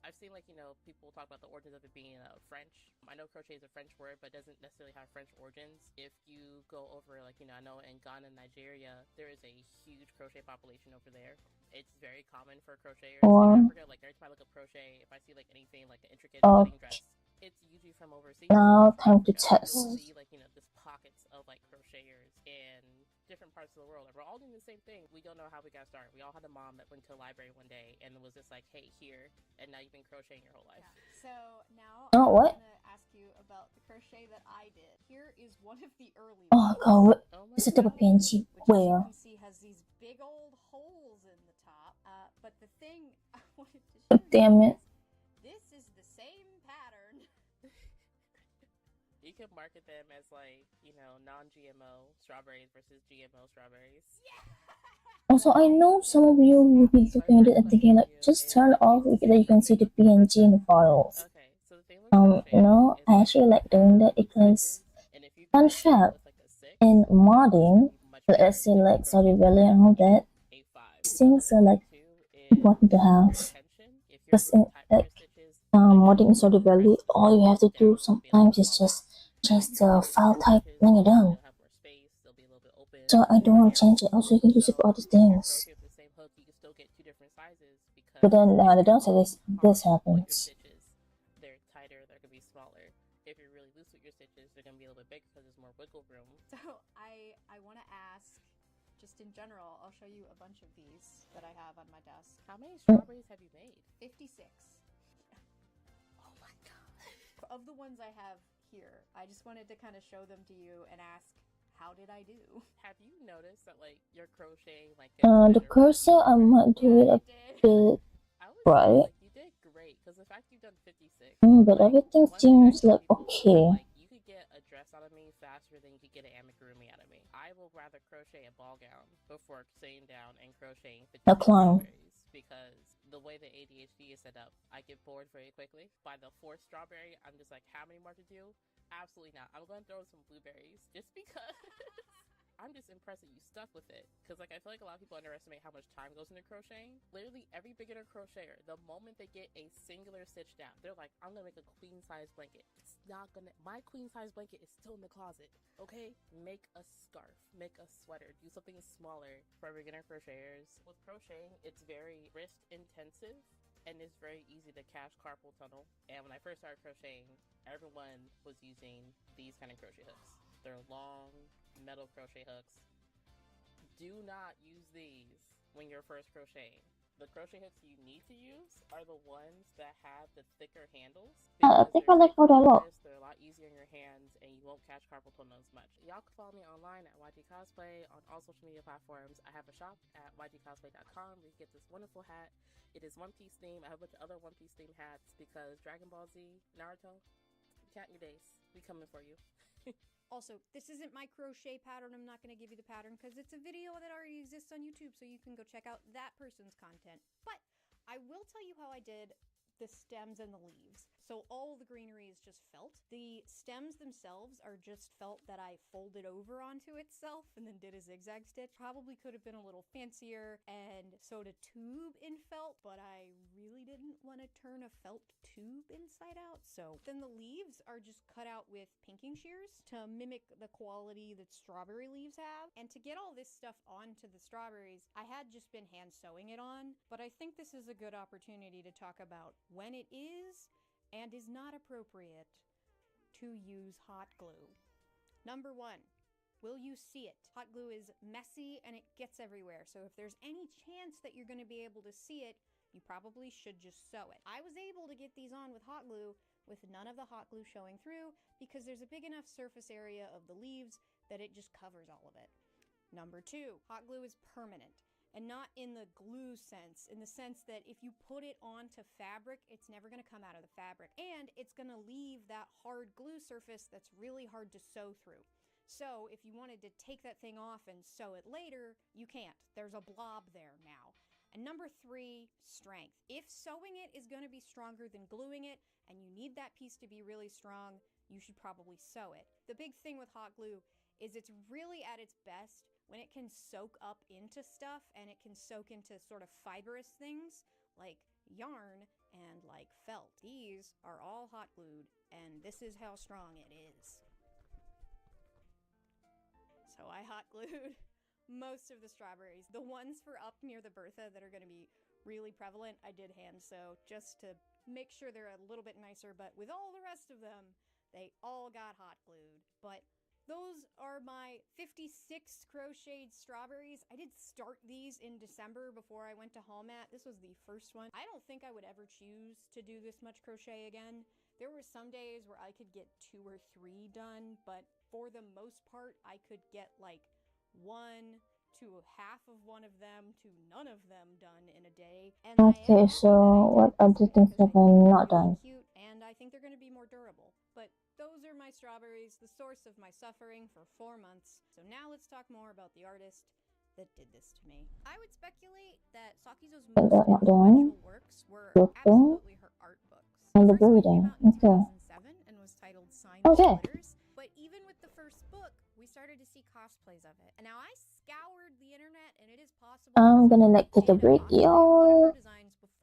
S3: I've seen like, people talk about the origins of it being French. I know crochet is a French word, but it doesn't necessarily have French origins. If you go over like, I know in Ghana, Nigeria, there is a huge crochet population over there. It's very common for crocheters in Africa. Like every time I look up crochet, if I see like anything like an intricate wedding dress, it's usually from overseas.
S2: Now time to test.
S3: You'll see like, just pockets of like crocheters in different parts of the world. And we're all doing the same thing. We don't know how we got started. We all had a mom that went to a library one day and was just like, "Hey, here," and now you've been crocheting your whole life.
S1: Yeah. So now
S2: I'm
S1: going to ask you about the crochet that I did. Here is one of the early
S2: ones. God, it's a type of PNG. Where?
S1: You can see has these big old holes in the top. But the thing I wanted to show
S2: Damn it.
S1: This is the same pattern.
S3: You could market them as like, non-GMO strawberries versus GMO strawberries.
S1: Yeah.
S2: Also, I know some of you will be looking at it and thinking like, just turn it off so that you can see the PNG in the files.
S3: Okay, so the thing
S2: no, I actually like doing that because, fun fact, in modding, let's say like Saudi Valley and all that, things are like important to have. Because in like modding in Saudi Valley, all you have to do sometimes is just change the file type, then you're done. So I don't want to change it. Also, you can use it for other things. But then the downside is this happens.
S3: They're tighter, they're gonna be smaller. If you're really loose with your stitches, they're gonna be a little bit bigger because there's more wiggle room.
S1: So I want to ask, just in general, I'll show you a bunch of these that I have on my desk.
S3: How many strawberries have you made?
S1: 56.
S3: Oh my god.
S1: Of the ones I have here, I just wanted to kind of show them to you and ask, how did I do?
S3: Have you noticed that like you're crocheting like
S2: the cursor I might do it a bit right.
S3: Like, you did great because the fact you've done 56.
S2: But everything seems like okay.
S3: Like you could get a dress out of me faster than you could get an amigurumi out of me. I will rather crochet a ball gown before sitting down and crocheting 56 strawberries because the way the ADHD is set up, I get bored very quickly. By the 4th strawberry, I'm just like, how many more to do? Absolutely not. I'm going to throw some blueberries just because I'm just impressed that you stuck with it. Because like I feel like a lot of people underestimate how much time goes into crocheting. Literally every beginner crocheter, the moment they get a singular stitch down, they're like, I'm going to make a queen size blanket. It's not going to, my queen size blanket is still in the closet. Okay? Make a scarf, make a sweater, do something smaller for beginner crocheters. With crocheting, it's very wrist intensive. And it's very easy to catch carpal tunnel. And when I first started crocheting, everyone was using these kind of crochet hooks. They're long metal crochet hooks. Do not use these when you're first crocheting. The crochet hooks you need to use are the ones that have the thicker handles.
S2: I think I like how they look.
S3: They're a lot easier in your hands and you won't catch carpal tunnel as much. Y'all can follow me online at YG Cosplay on all social media platforms. I have a shop at ygcosplay.com where you get this wonderful hat. It is One Piece theme. I have a bunch of other One Piece theme hats because Dragon Ball Z, Naruto, count your days. We coming for you.
S1: Also, this isn't my crochet pattern. I'm not going to give you the pattern because it's a video that already exists on YouTube, so you can go check out that person's content. But I will tell you how I did the stems and the leaves. So all the greenery is just felt. The stems themselves are just felt that I folded over onto itself and then did a zigzag stitch. Probably could have been a little fancier and sewed a tube in felt, but I really didn't want to turn a felt tube inside out. So then the leaves are just cut out with pinking shears to mimic the quality that strawberry leaves have. And to get all this stuff onto the strawberries, I had just been hand sewing it on, but I think this is a good opportunity to talk about when it is and is not appropriate to use hot glue. Number 1, will you see it? Hot glue is messy and it gets everywhere, so if there's any chance that you're going to be able to see it, you probably should just sew it. I was able to get these on with hot glue with none of the hot glue showing through because there's a big enough surface area of the leaves that it just covers all of it. Number 2, hot glue is permanent. And not in the glue sense, in the sense that if you put it onto fabric, it's never going to come out of the fabric. And it's going to leave that hard glue surface that's really hard to sew through. So if you wanted to take that thing off and sew it later, you can't. There's a blob there now. And number 3, strength. If sewing it is going to be stronger than gluing it, and you need that piece to be really strong, you should probably sew it. The big thing with hot glue is it's really at its best when it can soak up into stuff and it can soak into sort of fibrous things like yarn and like felt. These are all hot glued, and this is how strong it is. So I hot glued most of the strawberries. The ones for up near the Bertha that are going to be really prevalent, I did hand sew just to make sure they're a little bit nicer, but with all the rest of them, they all got hot glued. But those are my 56 crocheted strawberries. I did start these in December before I went to Hallmat. This was the first one. I don't think I would ever choose to do this much crochet again. There were some days where I could get 2 or 3 done, but for the most part, I could get like 1 to half of one of them to none of them done in a day. And
S2: Okay, so what other things have I not done?
S1: Cute, and I think they're going to be more durable. But those are my strawberries, the source of my suffering for 4 months. So now let's talk more about the artist that did this to me. I would speculate that Sakizo's most influential works were absolutely her art books.
S2: And the
S1: The first one
S2: breeding.
S1: came out in
S2: Okay.
S1: 2007 and was titled Sign of
S2: Okay.
S1: Glitters. But even with the first book, we started to see cosplays of it. And now I scoured the internet, and it is possible.
S2: I'm gonna like take a break. Yo,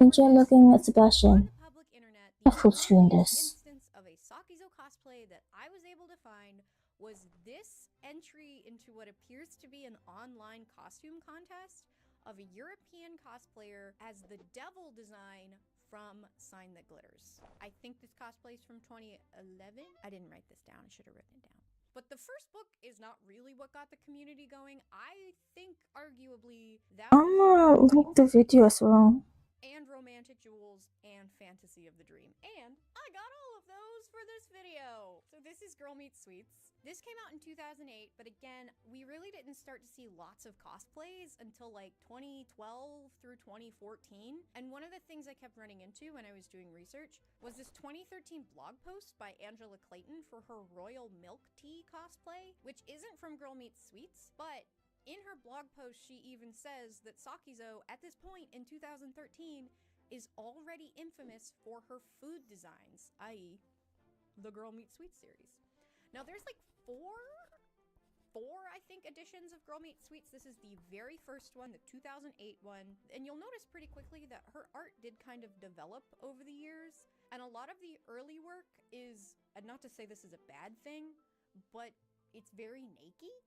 S2: enjoy looking at Sebastian.
S1: On the public internet,
S2: I
S1: the
S2: full screen
S1: earliest
S2: this.
S1: instance of a Sakizo cosplay that I was able to find was this entry into what appears to be an online costume contest of a European cosplayer as the devil design from Sign That Glitters. I think this cosplay is from 2011. I didn't write this down. I should have written it down. But the first book is not really what got the community going. I think arguably that
S2: I'm gonna link the video as well.
S1: And Romantic Jewels and Fantasy of the Dream. And I got all of those for this video. So this is Girl Meets Sweets. This came out in 2008, but again, we really didn't start to see lots of cosplays until like 2012 through 2014. And one of the things I kept running into when I was doing research was this 2013 blog post by Angela Clayton for her Royal Milk Tea cosplay, which isn't from Girl Meets Sweets, but in her blog post, she even says that Sakizo, at this point in 2013, is already infamous for her food designs, i.e. the Girl Meets Sweets series. Now, there's like four, I think, editions of Girl Meets Sweets. This is the very first one, the 2008 one. And you'll notice pretty quickly that her art did kind of develop over the years. And a lot of the early work is, and not to say this is a bad thing, but it's very naked.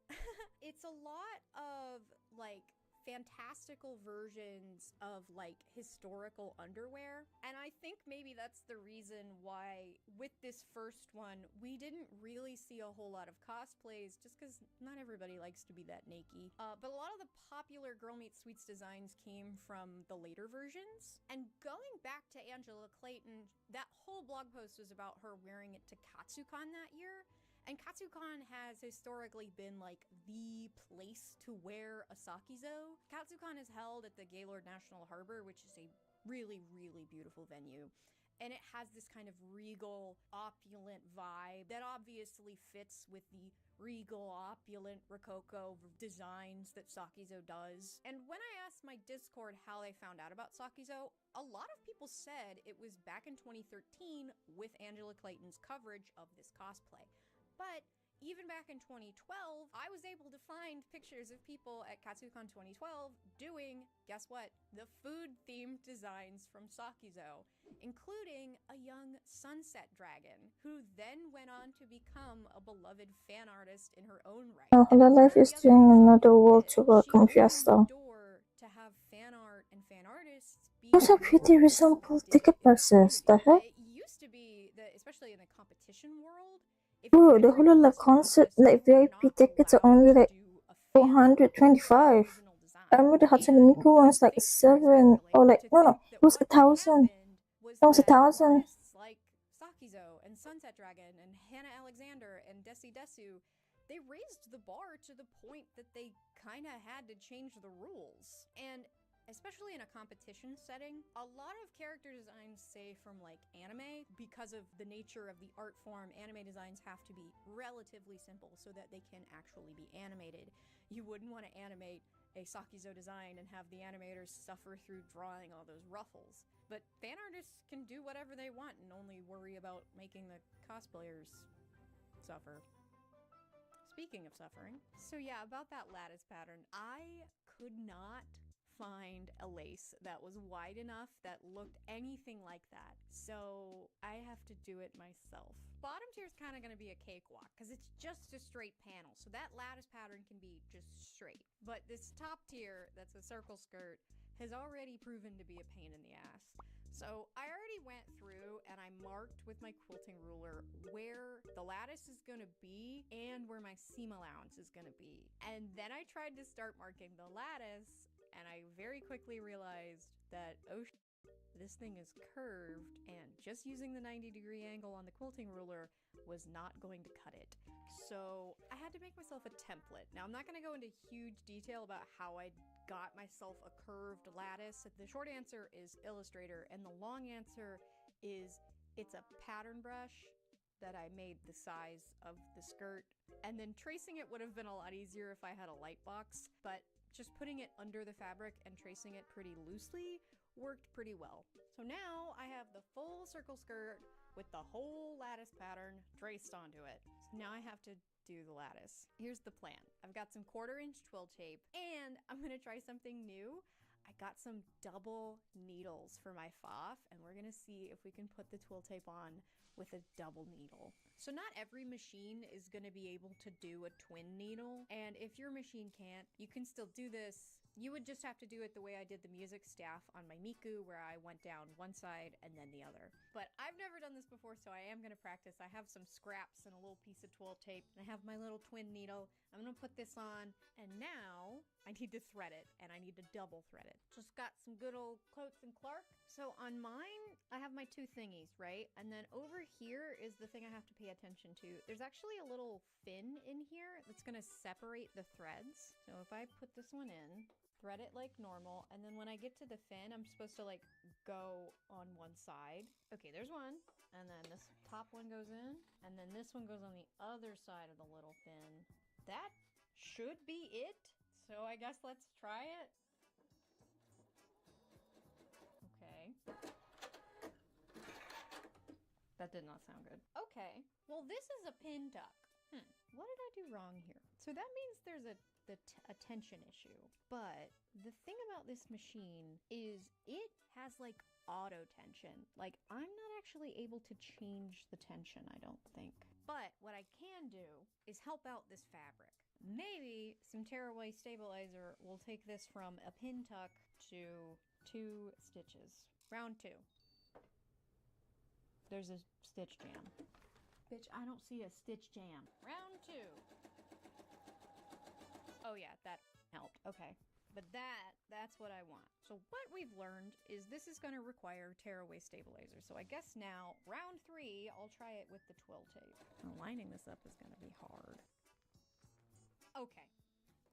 S1: It's a lot of like fantastical versions of like historical underwear. And I think maybe that's the reason why with this first one, we didn't really see a whole lot of cosplays just because not everybody likes to be that naked. But a lot of the popular Girl Meets Sweets designs came from the later versions. And going back to Angela Clayton, that whole blog post was about her wearing it to Katsucon that year. And Katsucon has historically been like the place to wear a Sakizo. Katsucon is held at the Gaylord National Harbor, which is a really, really beautiful venue. and it has this kind of regal, opulent vibe that obviously fits with the regal, opulent Rococo designs that Sakizo does. And when I asked my Discord how they found out about Sakizo, a lot of people said it was back in 2013 with Angela Clayton's coverage of this cosplay. But even back in 2012, I was able to find pictures of people at KatsuCon 2012 doing, guess what, the food-themed designs from Sakizo, including a young sunset dragon, who then went on to become a beloved fan artist in her own right.
S2: Oh, Hololive is doing another World to Welcome Fiesta.
S1: To have fan art and fan artists be
S2: Those are pretty reasonable ticket prices, the heck?
S1: It used to be that, especially in the competition world,
S2: Bro, the Hololive concert, like VIP tickets are only like 425. I remember the Hatsune Miku one's like 7, or like, no, it was 1,000. That was 1,000.
S1: Like Sakizo and Sunset Dragon and Hannah Alexander and Desi Desu, they raised the bar to the point that they kind of had to change the rules. And especially in a competition setting, a lot of character designs, say from like anime, because of the nature of the art form, anime designs have to be relatively simple so that they can actually be animated. You wouldn't want to animate a Sakizo design and have the animators suffer through drawing all those ruffles. But fan artists can do whatever they want and only worry about making the cosplayers suffer. Speaking of suffering. So yeah, about that lattice pattern, I could not find a lace that was wide enough that looked anything like that. So I have to do it myself. Bottom tier is kind of going to be a cakewalk because it's just a straight panel. So that lattice pattern can be just straight. But this top tier that's a circle skirt has already proven to be a pain in the ass. So I already went through and I marked with my quilting ruler where the lattice is going to be and where my seam allowance is going to be. And then I tried to start marking the lattice, and I very quickly realized that, oh, this thing is curved, and just using the 90-degree angle on the quilting ruler was not going to cut it. So I had to make myself a template. Now, I'm not going to go into huge detail about how I got myself a curved lattice. The short answer is Illustrator, and the long answer is it's a pattern brush that I made the size of the skirt. And then tracing it would have been a lot easier if I had a light box, but just putting it under the fabric and tracing it pretty loosely worked pretty well. So now I have the full circle skirt with the whole lattice pattern traced onto it. So now I have to do the lattice. Here's the plan. I've got some 1/4-inch twill tape, and I'm gonna try something new. I got some double needles for my FOF, and we're gonna see if we can put the twill tape on with a double needle. So not every machine is gonna be able to do a twin needle, and if your machine can't, you can still do this. You would just have to do it the way I did the music staff on my Miku, where I went down one side and then the other. But I've never done this before, so I am gonna practice. I have some scraps and a little piece of twill tape, and I have my little twin needle. I'm gonna put this on, and now I need to thread it, and I need to double thread it. Just got some good old Coats and Clark. So on mine, I have my 2 thingies, right? And then over here is the thing I have to pay attention to. There's actually a little fin in here that's gonna separate the threads. So if I put this one in, thread it like normal, and then when I get to the fin, I'm supposed to like go on one side. Okay, there's one, and then this top one goes in, and then this one goes on the other side of the little fin. That should be it. So I guess let's try it. Okay. That did not sound good. Okay, well this is a pin tuck. What did I do wrong here? So that means there's a tension issue. But the thing about this machine is it has like auto tension. Like I'm not actually able to change the tension, I don't think. But what I can do is help out this fabric. Maybe some tearaway stabilizer will take this from a pin tuck to 2 stitches. Round 2. There's a stitch jam. Bitch, I don't see a stitch jam. Round 2. Oh yeah, that helped. Okay. But that's what I want. So what we've learned is this is going to require tearaway stabilizer. So I guess now, round 3, I'll try it with the twill tape. Lining this up is going to be hard. Okay.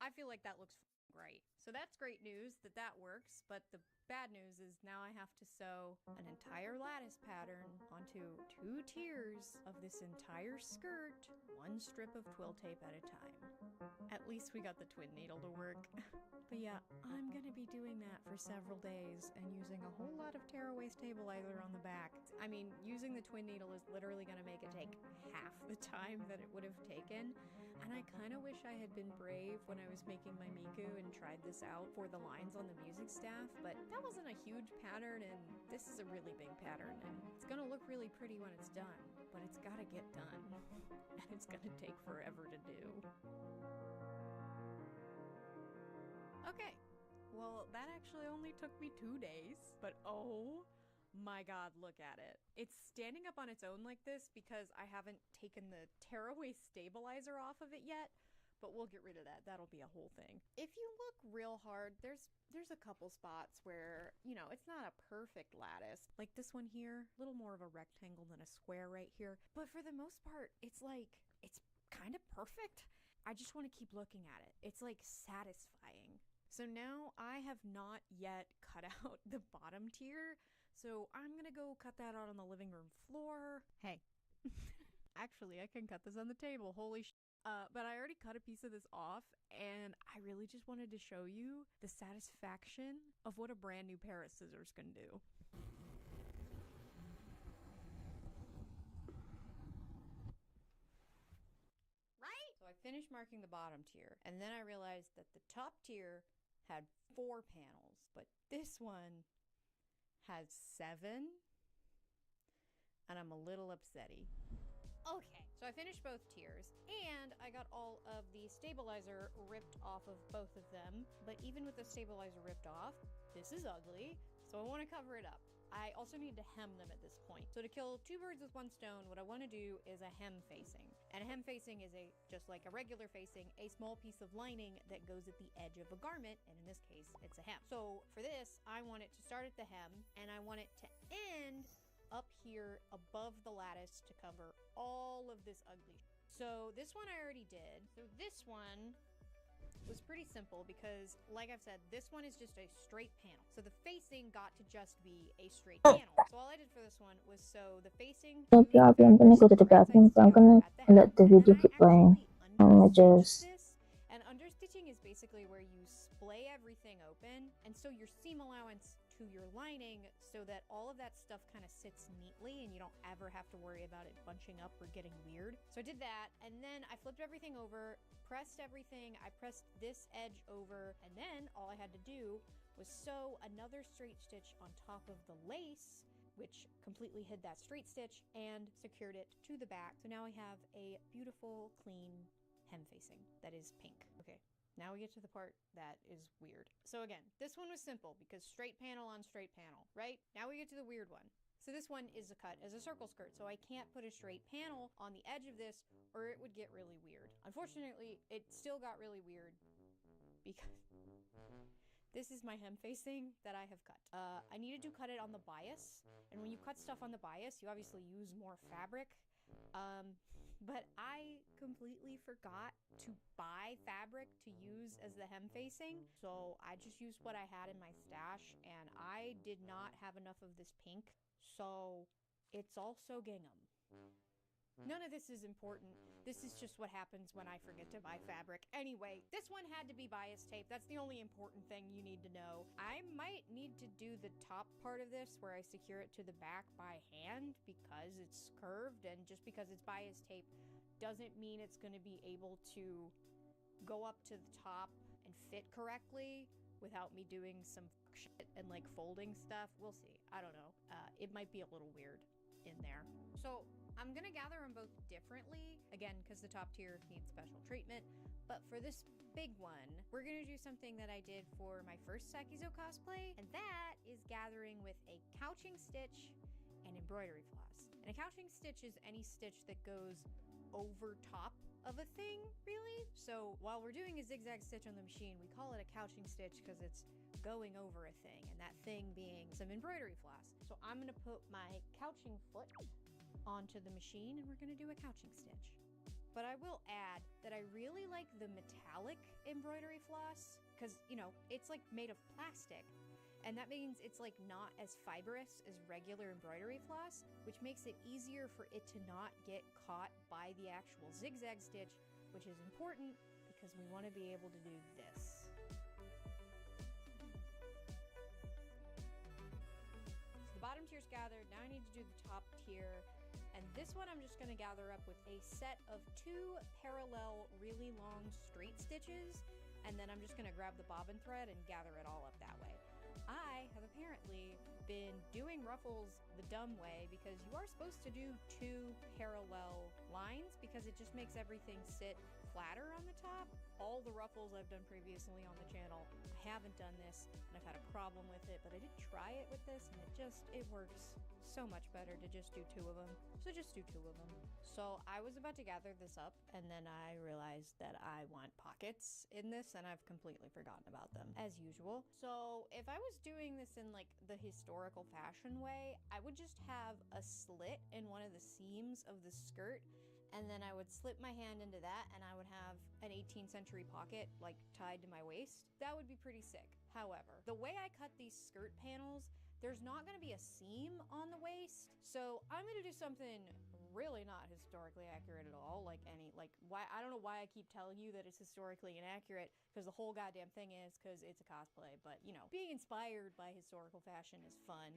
S1: I feel like that looks great. So that's great news that that works, but the bad news is now I have to sew an entire lattice pattern onto 2 tiers of this entire skirt, 1 strip of twill tape at a time. At least we got the twin needle to work. But yeah, I'm gonna be doing that for several days and using a whole lot of tearaway stabilizer on the back. I mean, using the twin needle is literally gonna make it take half the time that it would have taken. And I kind of wish I had been brave when I was making my Miku and tried this out for the lines on the music staff, but that wasn't a huge pattern, and this is a really big pattern, and it's gonna look really pretty when it's done, but it's gotta get done, and it's gonna take forever to do. Okay, well, that actually only took me 2 days, but oh my god, look at it. It's standing up on its own like this because I haven't taken the tearaway stabilizer off of it yet, but we'll get rid of that. That'll be a whole thing. If you look real hard, there's a couple spots where, you know, it's not a perfect lattice. Like this one here, a little more of a rectangle than a square right here, but for the most part, it's kind of perfect. I just want to keep looking at it. It's like satisfying. So now I have not yet cut out the bottom tier, so I'm gonna go cut that out on the living room floor. Hey, actually I can cut this on the table, holy sh**. But I already cut a piece of this off, and I really just wanted to show you the satisfaction of what a brand new pair of scissors can do. Right? So I finished marking the bottom tier, and then I realized that the top tier had 4 panels, but this one has 7, and I'm a little upsetty. Okay, so I finished both tiers, and I got all of the stabilizer ripped off of both of them, but even with the stabilizer ripped off, this is ugly, so I want to cover it up. I also need to hem them at this point. So to kill 2 birds with 1 stone, what I want to do is a hem facing. And a hem facing is just like a regular facing, a small piece of lining that goes at the edge of a garment, and in this case, it's a hem. So for this, I want it to start at the hem, and I want it to end up here above the lattice to cover all of this ugly. So this one I already did. So this one was pretty simple because, like I've said, this one is just a straight panel. So the facing got to just be a straight panel. So all I did for this one was sew the facing.
S2: So PRP, I'm gonna go to the bathroom, but I'm gonna let the video keep playing. Just
S1: and understitching is basically where you splay everything open, and so your seam allowance to your lining so that all of that stuff kind of sits neatly and you don't ever have to worry about it bunching up or getting weird. So I did that, and then I flipped everything over, pressed everything, I pressed this edge over, and then all I had to do was sew another straight stitch on top of the lace, which completely hid that straight stitch and secured it to the back. So now I have a beautiful, clean hem facing that is pink. Okay. Now we get to the part that is weird. So again, this one was simple because straight panel on straight panel, right? Now we get to the weird one. So this one is a cut as a circle skirt, so I can't put a straight panel on the edge of this or it would get really weird. Unfortunately, it still got really weird because this is my hem facing that I have cut. I needed to cut it on the bias, and when you cut stuff on the bias, you obviously use more fabric. But I completely forgot to buy fabric to use as the hem facing, so I just used what I had in my stash, and I did not have enough of this pink, so it's also gingham. None of this is important. This is just what happens when I forget to buy fabric. Anyway, this one had to be bias tape. That's the only important thing you need to know. I might need to do the top part of this where I secure it to the back by hand because it's curved, and just because it's bias tape doesn't mean it's going to be able to go up to the top and fit correctly without me doing some shit and like folding stuff. We'll see. I don't know. It might be a little weird in there. So I'm gonna gather them both differently, again, because the top tier needs special treatment. But for this big one, we're gonna do something that I did for my first Sakizo cosplay, and that is gathering with a couching stitch and embroidery floss. And a couching stitch is any stitch that goes over top of a thing, really. So while we're doing a zigzag stitch on the machine, we call it a couching stitch because it's going over a thing, and that thing being some embroidery floss. So I'm gonna put my couching foot onto the machine, and we're gonna do a couching stitch. But I will add that I really like the metallic embroidery floss because, you know, it's like made of plastic. And that means it's like not as fibrous as regular embroidery floss, which makes it easier for it to not get caught by the actual zigzag stitch, which is important because we want to be able to do this. So the bottom tier's gathered. Now I need to do the top tier. And this one I'm just going to gather up with a set of 2 parallel really long straight stitches, and then I'm just going to grab the bobbin thread and gather it all up that way. I have apparently been doing ruffles the dumb way because you are supposed to do 2 parallel lines because it just makes everything sit flatter on the top. All the ruffles I've done previously on the channel, I haven't done this and I've had a problem with it, but I did try it with this and it works so much better to just do 2 of them. So just do 2 of them. So I was about to gather this up and then I realized that I want pockets in this and I've completely forgotten about them as usual. So if I was doing this in like the historical fashion way, I would just have a slit in one of the seams of the skirt, and then I would slip my hand into that and I would have an 18th century pocket like tied to my waist. That would be pretty sick. However, the way I cut these skirt panels, there's not going to be a seam on the waist. So I'm going to do something really not historically accurate at all. Why, I don't know why I keep telling you that it's historically inaccurate, because the whole goddamn thing is because it's a cosplay. But, you know, being inspired by historical fashion is fun.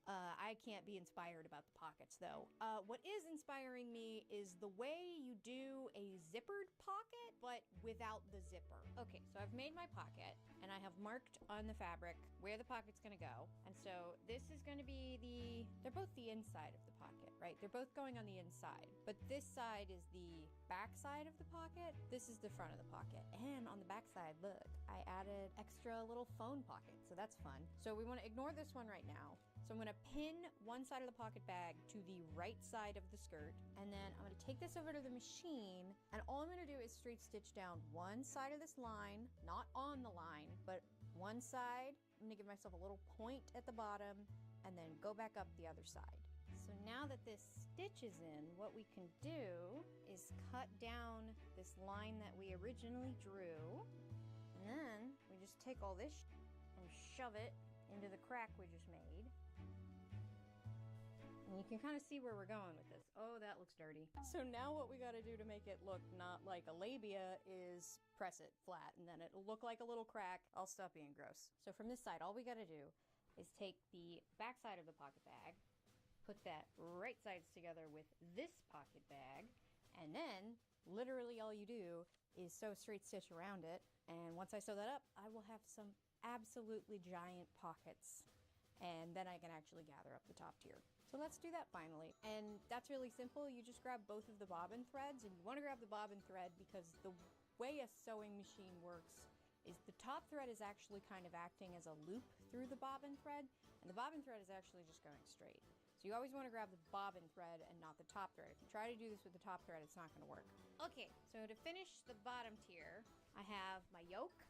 S1: I can't be inspired about the pockets, though. What is inspiring me is the way you do a zippered pocket, but without the zipper. Okay, so I've made my pocket, and I have marked on the fabric where the pocket's gonna go. And so this is gonna be they're both the inside of the pocket, right? They're both going on the inside. But this side is the back side of the pocket. This is the front of the pocket. And on the back side, look, I added extra little phone pockets, so that's fun. So we wanna ignore this one right now. So I'm gonna pin one side of the pocket bag to the right side of the skirt, and then I'm gonna take this over to the machine, and all I'm gonna do is straight stitch down one side of this line, not on the line, but one side. I'm gonna give myself a little point at the bottom, and then go back up the other side. So now that this stitch is in, what we can do is cut down this line that we originally drew, and then we just take all this and shove it into the crack we just made. And you can kind of see where we're going with this. Oh, that looks dirty. So now what we gotta do to make it look not like a labia is press it flat, and then it'll look like a little crack. I'll stop being gross. So from this side, all we gotta do is take the back side of the pocket bag, put that right sides together with this pocket bag, and then literally all you do is sew a straight stitch around it. And once I sew that up, I will have some absolutely giant pockets. And then I can actually gather up the top tier. So let's do that finally. And that's really simple. You just grab both of the bobbin threads, and you want to grab the bobbin thread because the way a sewing machine works is the top thread is actually kind of acting as a loop through the bobbin thread, and the bobbin thread is actually just going straight. So you always want to grab the bobbin thread and not the top thread. If you try to do this with the top thread, it's not going to work. Okay, so to finish the bottom tier, I have my yoke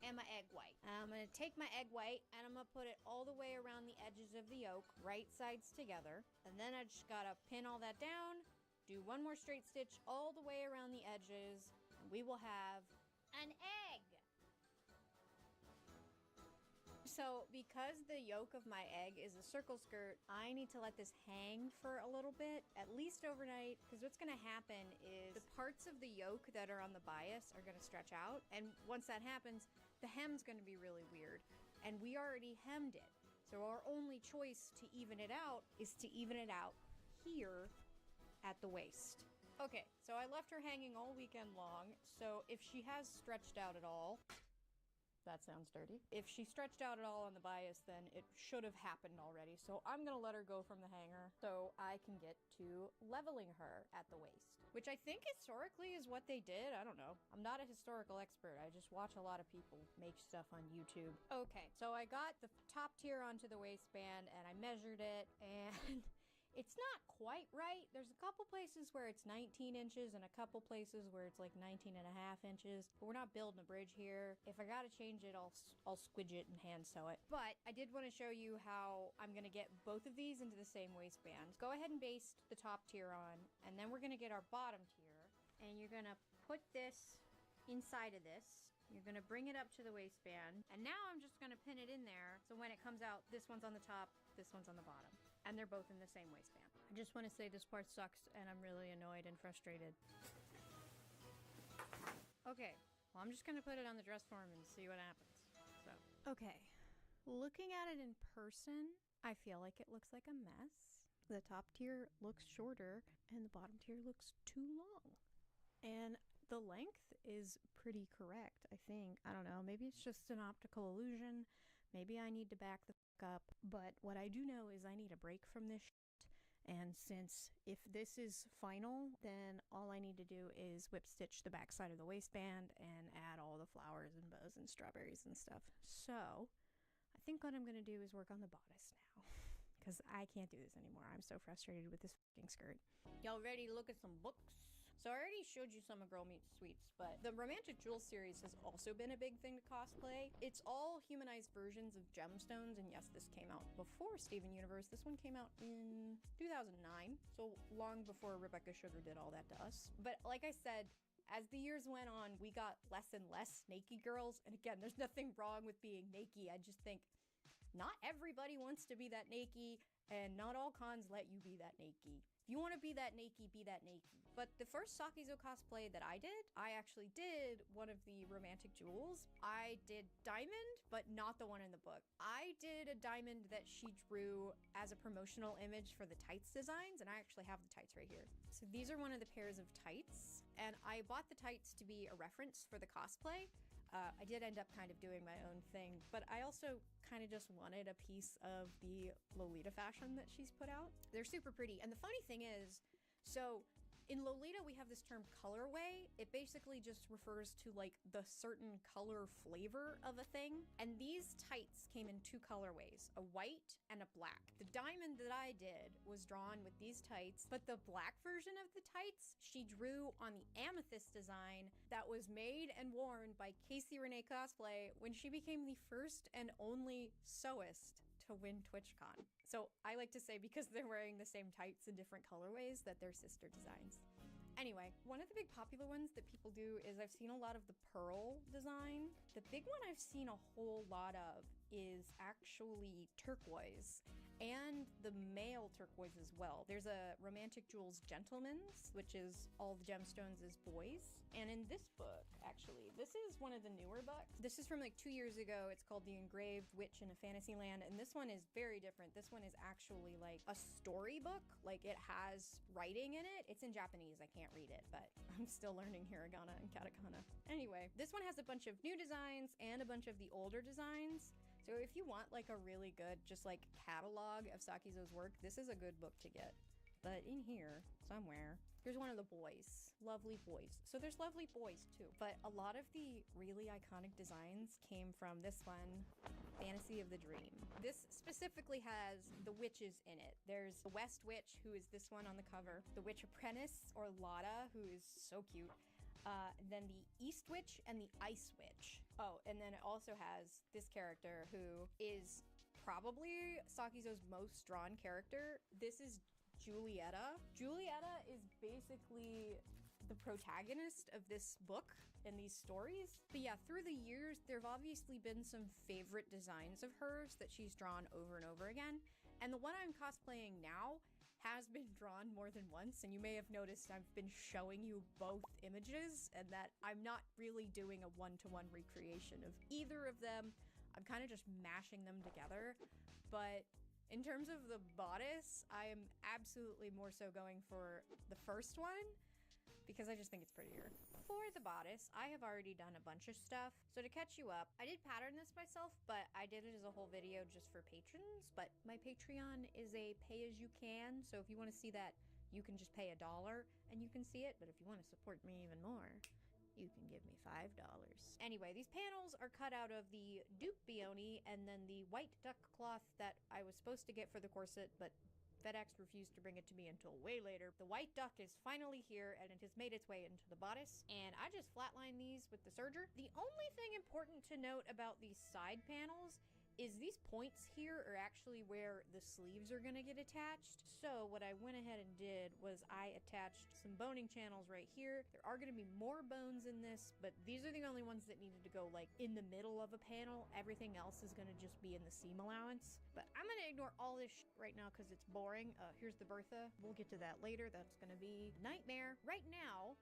S1: and my egg white. I'm gonna take my egg white and I'm gonna put it all the way around the edges of the yoke, right sides together. And then I just gotta pin all that down, do one more straight stitch all the way around the edges, and we will have an egg. So because the yoke of my egg is a circle skirt, I need to let this hang for a little bit, at least overnight, because what's going to happen is the parts of the yoke that are on the bias are going to stretch out, and once that happens, the hem's going to be really weird, and we already hemmed it. So our only choice to even it out is to even it out here at the waist. Okay, so I left her hanging all weekend long, so if she has stretched out at all, that sounds dirty. If she stretched out at all on the bias, then it should have happened already. So I'm gonna let her go from the hanger so I can get to leveling her at the waist, which I think historically is what they did. I don't know. I'm not a historical expert. I just watch a lot of people make stuff on YouTube. Okay, so I got the top tier onto the waistband and I measured it, and it's not quite right. There's a couple places where it's 19 inches and a couple places where it's like 19 and a half inches. But we're not building a bridge here. If I gotta change it, I'll squidge it and hand sew it. But I did want to show you how I'm gonna get both of these into the same waistband. Go ahead and baste the top tier on, and then we're gonna get our bottom tier. and you're gonna put this inside of this. You're gonna bring it up to the waistband, and now I'm just gonna pin it in there, so when it comes out, this one's on the top, this one's on the bottom, and they're both in the same waistband. I just want to say this part sucks, and I'm really annoyed and frustrated. Okay, well, I'm just gonna put it on the dress form and see what happens. So, okay, looking at it in person, I feel like it looks like a mess. The top tier looks shorter, and the bottom tier looks too long. And the length is pretty correct, I think. I don't know, maybe it's just an optical illusion. Maybe I need to back the fuck up. But what I do know is I need a break from this shit. And since if this is final, then all I need to do is whip stitch the back side of the waistband and add all the flowers and bows and strawberries and stuff. So I think what I'm going to do is work on the bodice now. Because I can't do this anymore. I'm so frustrated with this fucking skirt. Y'all ready to look at some books? So I already showed you some of Girl Meets Sweets, but the Romantic Jewels series has also been a big thing to cosplay. It's all humanized versions of gemstones, and yes, this came out before Steven Universe. This one came out in 2009, so long before Rebecca Sugar did all that to us. But like I said, as the years went on, we got less and less naked girls, and again, there's nothing wrong with being naked. I just think not everybody wants to be that naked, and not all cons let you be that naked. If you want to be that naked, be that naked. But the first Sakizo cosplay that I did, I actually did one of the Romantic Jewels. I did Diamond, but not the one in the book. I did a Diamond that she drew as a promotional image for the tights designs, and I actually have the tights right here. So these are one of the pairs of tights, and I bought the tights to be a reference for the cosplay. I did end up kind of doing my own thing, but I also kind of just wanted a piece of the Lolita fashion that she's put out. They're super pretty. And the funny thing is, so in Lolita, we have this term colorway. It basically just refers to like the certain color flavor of a thing. And these tights came in two colorways, a white and a black. The diamond that I did was drawn with these tights, but the black version of the tights, she drew on the amethyst design that was made and worn by Casey Renee Cosplay when she became the first and only sewist to win TwitchCon. So I like to say because they're wearing the same tights in different colorways that they're sister designs. Anyway, one of the big popular ones that people do is I've seen a lot of the pearl design. The big one I've seen a whole lot of is actually turquoise, and the male turquoise as well. There's a Romantic Jewels Gentleman's, which is all the gemstones as boys. And in this book, actually, this is one of the newer books. This is from like 2 years ago. It's called The Engraved Witch in a Fantasyland, and this one is very different. This one is actually like a storybook. Like it has writing in it. It's in Japanese. I can't read it, but I'm still learning hiragana and katakana. Anyway, this one has a bunch of new designs and a bunch of the older designs. So if you want like a really good, just like catalog of Sakizo's work, this is a good book to get. But in here, somewhere, here's one of the boys. Lovely boys. So there's lovely boys too. But a lot of the really iconic designs came from this one, Fantasy of the Dream. This specifically has the witches in it. There's the West Witch, who is this one on the cover. The Witch Apprentice, or Lotta, who is so cute. Then the East Witch and the Ice Witch. Oh, and then it also has this character who is probably Sakizo's most drawn character. This is Julieta. Julieta is basically the protagonist of this book and these stories. But yeah, through the years, there have obviously been some favorite designs of hers that she's drawn over and over again. And the one I'm cosplaying now has been drawn more than once, and you may have noticed I've been showing you both images and that I'm not really doing a one-to-one recreation of either of them. I'm kind of just mashing them together. But in terms of the bodice, I am absolutely more so going for the first one because I just think it's prettier. For the bodice, I have already done a bunch of stuff. So to catch you up, I did pattern this myself, but I did it as a whole video just for patrons. But my Patreon is a pay-as-you-can, so if you want to see that, you can just pay $1 and you can see it. But if you want to support me even more, you can give me $5. Anyway, these panels are cut out of the dupe peony and then the white duck cloth that I was supposed to get for the corset, but FedEx refused to bring it to me until way later. The white duck is finally here and it has made its way into the bodice, and I just flatlined these with the serger. The only thing important to note about these side panels is these points here are actually where the sleeves are gonna get attached. So what I went ahead and did was I attached some boning channels right here. There are gonna be more bones in this, but these are the only ones that needed to go like in the middle of a panel. Everything else is gonna just be in the seam allowance. But I'm gonna ignore all this right now because it's boring. Here's the Bertha. We'll get to that later. That's gonna be a nightmare. Right now,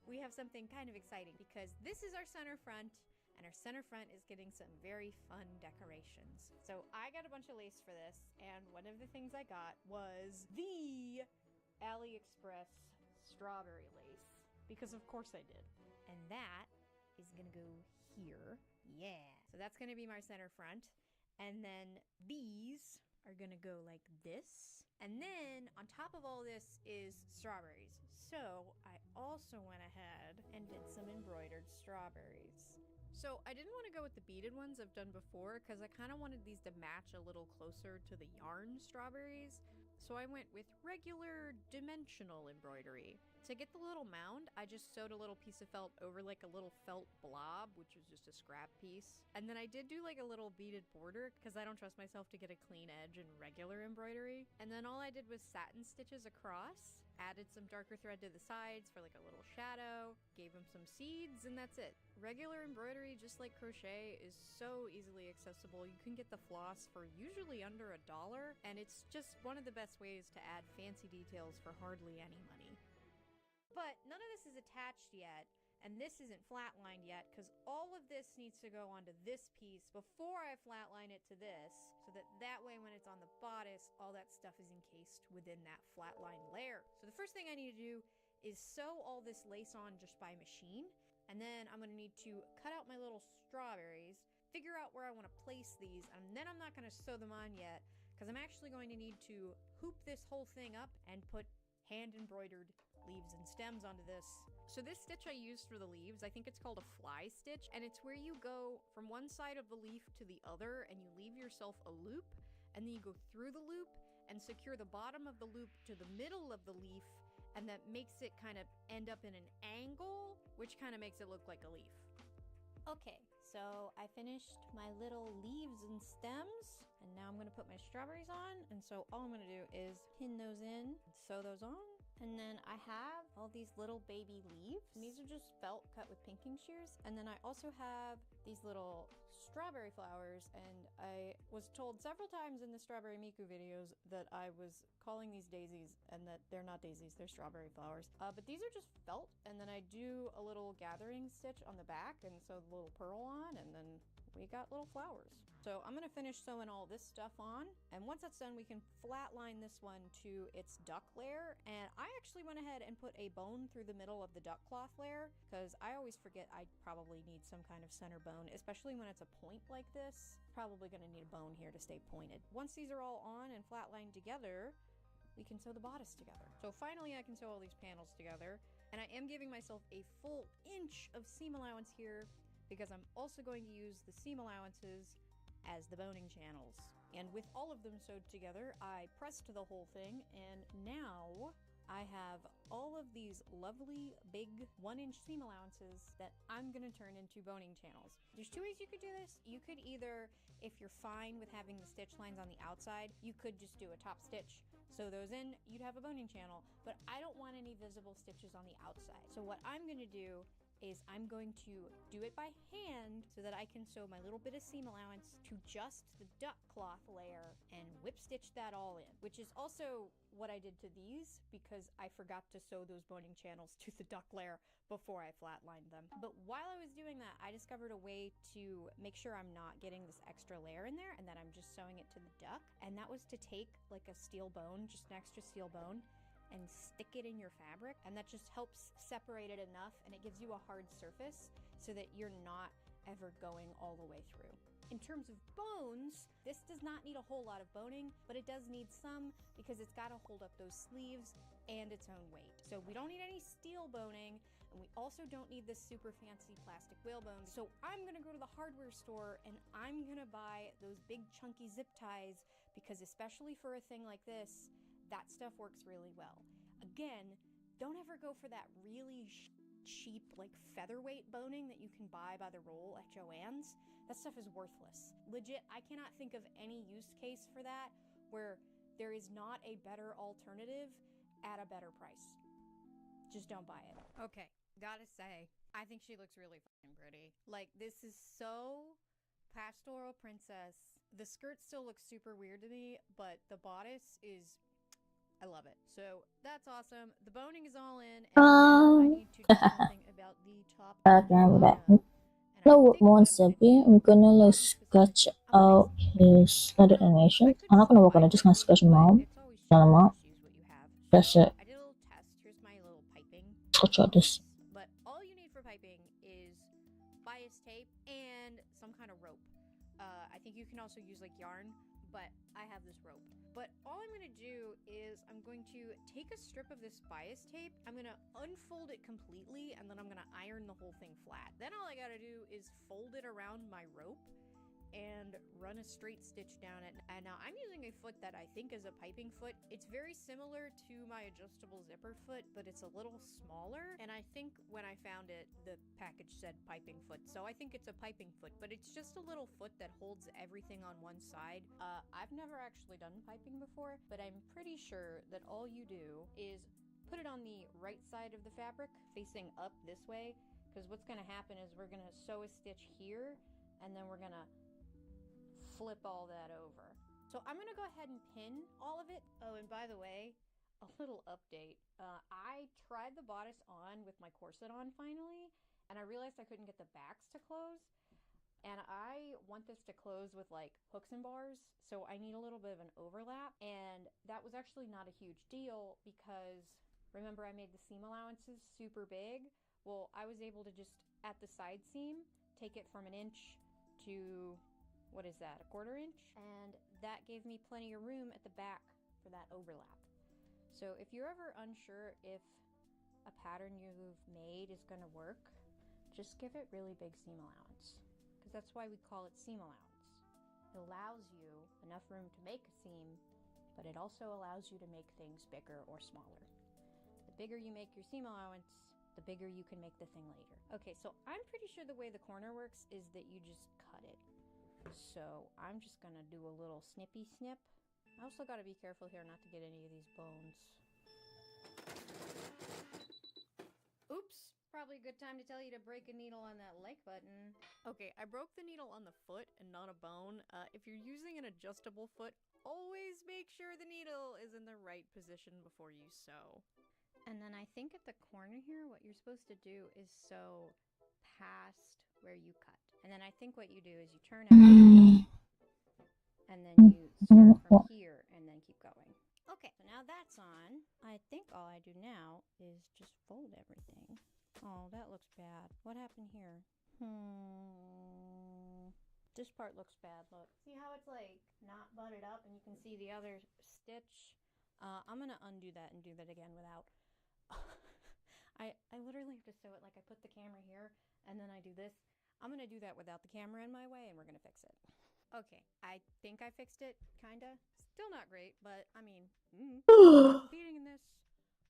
S1: we have something kind of exciting because this is our center front. And our center front is getting some very fun decorations. So I got a bunch of lace for this, and one of the things I got was the AliExpress strawberry lace, because of course I did. And that is gonna go here. Yeah. So that's gonna be my center front. And then these are gonna go like this. And then on top of all this is strawberries. So I also went ahead and did some embroidered strawberries. So I didn't want to go with the beaded ones I've done before because I kind of wanted these to match a little closer to the yarn strawberries. So I went with regular dimensional embroidery. To get the little mound, I just sewed a little piece of felt over like a little felt blob, which was just a scrap piece. And then I did do like a little beaded border because I don't trust myself to get a clean edge in regular embroidery. And then all I did was satin stitches across, added some darker thread to the sides for like a little shadow, gave them some seeds, and that's it. Regular embroidery, just like crochet, is so easily accessible. You can get the floss for usually under $1, and it's just one of the best ways to add fancy details for hardly any money. But none of this is attached yet, and this isn't flatlined yet, because all of this needs to go onto this piece before I flatline it to this, so that way when it's on the bodice, all that stuff is encased within that flatline layer. So the first thing I need to do is sew all this lace on just by machine, and then I'm going to need to cut out my little strawberries, figure out where I want to place these, and then I'm not going to sew them on yet, because I'm actually going to need to hoop this whole thing up and put hand embroidered leaves and stems onto this. So this stitch I used for the leaves, I think it's called a fly stitch, and it's where you go from one side of the leaf to the other and you leave yourself a loop, and then you go through the loop and secure the bottom of the loop to the middle of the leaf, and that makes it kind of end up in an angle, which kind of makes it look like a leaf. Okay, so I finished my little leaves and stems, and now I'm going to put my strawberries on, and so all I'm going to do is pin those in, sew those on, and then I have all these little baby leaves, and these are just felt cut with pinking shears, and then I also have these little strawberry flowers, and I was told several times in the Strawberry Miku videos that I was calling these daisies, and that they're not daisies, they're strawberry flowers. But these are just felt, and then I do a little gathering stitch on the back, and sew the little pearl on, and then we got little flowers. So I'm gonna finish sewing all this stuff on, and once that's done, we can flatline this one to its duck layer. And I actually went ahead and put a bone through the middle of the duck cloth layer, because I always forget I probably need some kind of center bone, especially when it's a point like this. Probably gonna need a bone here to stay pointed. Once these are all on and flatlined together, we can sew the bodice together. So finally I can sew all these panels together, and I am giving myself a full inch of seam allowance here, because I'm also going to use the seam allowances as the boning channels. And with all of them sewed together, I pressed the whole thing, and now I have all of these lovely big 1-inch seam allowances that I'm gonna turn into boning channels. There's two ways you could do this. You could either, if you're fine with having the stitch lines on the outside, you could just do a top stitch, sew those in, you'd have a boning channel. But I don't want any visible stitches on the outside. So what I'm gonna do is I'm going to do it by hand so that I can sew my little bit of seam allowance to just the duck cloth layer and whip stitch that all in, which is also what I did to these, because I forgot to sew those boning channels to the duck layer before I flatlined them. But while I was doing that, I discovered a way to make sure I'm not getting this extra layer in there and that I'm just sewing it to the duck, and that was to take like a steel bone, just an extra steel bone, and stick it in your fabric, and that just helps separate it enough, and it gives you a hard surface so that you're not ever going all the way through. In terms of bones, this does not need a whole lot of boning, but it does need some because it's got to hold up those sleeves and its own weight. So we don't need any steel boning, and we also don't need this super fancy plastic whalebone. So I'm gonna go to the hardware store and I'm gonna buy those big chunky zip ties, because especially for a thing like this, that stuff works really well. Again, don't ever go for that really cheap like featherweight boning that you can buy by the roll at Joann's. That stuff is worthless. Legit, I cannot think of any use case for that where there is not a better alternative at a better price. Just don't buy it. Okay, gotta say, I think she looks really fucking pretty. Like, this is so pastoral princess. The skirt still looks super weird to me, but the bodice is... I love it. So that's awesome. The boning is all in, and I need to do something about the top.
S2: Remember that. No more sebby. I'm gonna like sketch out his other animation. I'm not gonna work on it, just gonna sketch them out. Fill them out. That's it.
S1: I did a little test. Here's my little piping.
S2: Sketch out this.
S1: But all you need for piping is bias tape and some kind of rope. I think you can also use like yarn, but I have this rope. But all I'm going to do is I'm going to take a strip of this bias tape, I'm going to unfold it completely, and then I'm going to iron the whole thing flat. Then all I got to do is fold it around my rope and run a straight stitch down it. And now I'm using a foot that I think is a piping foot. It's very similar to my adjustable zipper foot, but it's a little smaller. And I think when I found it, the package said piping foot. So I think it's a piping foot, but it's just a little foot that holds everything on one side. I've never actually done piping before, but I'm pretty sure that all you do is put it on the right side of the fabric facing up this way, because what's going to happen is we're going to sew a stitch here, and then we're going to flip all that over. So I'm gonna go ahead and pin all of it. Oh, and by the way, a little update. I tried the bodice on with my corset on finally, and I realized I couldn't get the backs to close. And I want this to close with like hooks and bars, so I need a little bit of an overlap. And that was actually not a huge deal because remember I made the seam allowances super big? Well, I was able to just, at the side seam, take it from 1 inch to, what is that, 1/4 inch? And that gave me plenty of room at the back for that overlap. So if you're ever unsure if a pattern you've made is going to work, just give it really big seam allowance, because that's why we call it seam allowance. It allows you enough room to make a seam, but it also allows you to make things bigger or smaller. The bigger you make your seam allowance, the bigger you can make the thing later. Okay, so I'm pretty sure the way the corner works is that you just cut it. So I'm just gonna do a little snippy snip. I also gotta be careful here not to get any of these bones. Oops, probably a good time to tell you to break a needle on that like button. Okay, I broke the needle on the foot and not a bone. If you're using an adjustable foot, always make sure the needle is in the right position before you sew. And then I think at the corner here, what you're supposed to do is sew past where you cut. And then I think what you do is you turn out and then you start from here and then keep going. Okay, so now that's on. I think all I do now is just fold everything. Oh, that looks bad. What happened here? This part looks bad, look. See how it's like not butted up and you can see the other stitch? I'm gonna undo that and do that again without. I literally have to sew it like I put the camera here and then I do this. I'm gonna do that without the camera in my way and we're gonna fix it. Okay, I think I fixed it, kinda. Still not great, but I mean, I'm competing in this.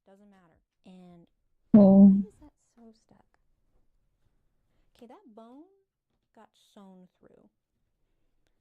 S1: Doesn't matter. And why is that so stuck? Okay, that bone got sewn through.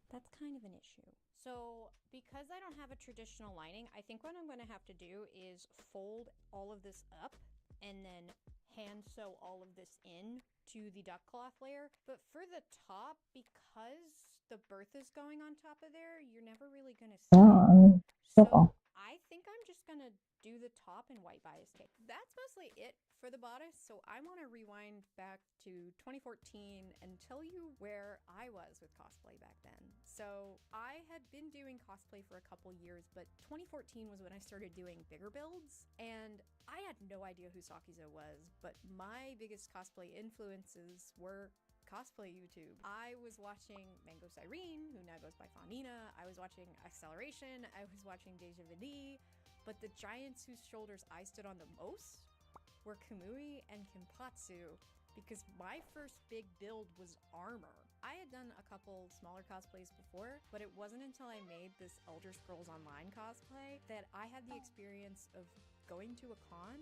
S1: That's kind of an issue. So because I don't have a traditional lining, I think what I'm gonna have to do is fold all of this up and then hand sew all of this in to the duck cloth layer. But for the top, because the berth is going on top of there, you're never really gonna see it. So I think I'm just gonna do the top in white bias tape. That's mostly it for the bodice. So I want to rewind back to 2014 and tell you where I was with cosplay back then. So I had been doing cosplay for a couple years, but 2014 was when I started doing bigger builds, and I had no idea who Sakizo was, but my biggest cosplay influences were cosplay YouTube. I was watching Mango Cyrene, who now goes by Fawnina. I was watching Acceleration. I was watching Deja Vu. But the giants whose shoulders I stood on the most were Kamui and Kenpatsu, because my first big build was armor. I had done a couple smaller cosplays before, but it wasn't until I made this Elder Scrolls Online cosplay that I had the experience of going to a con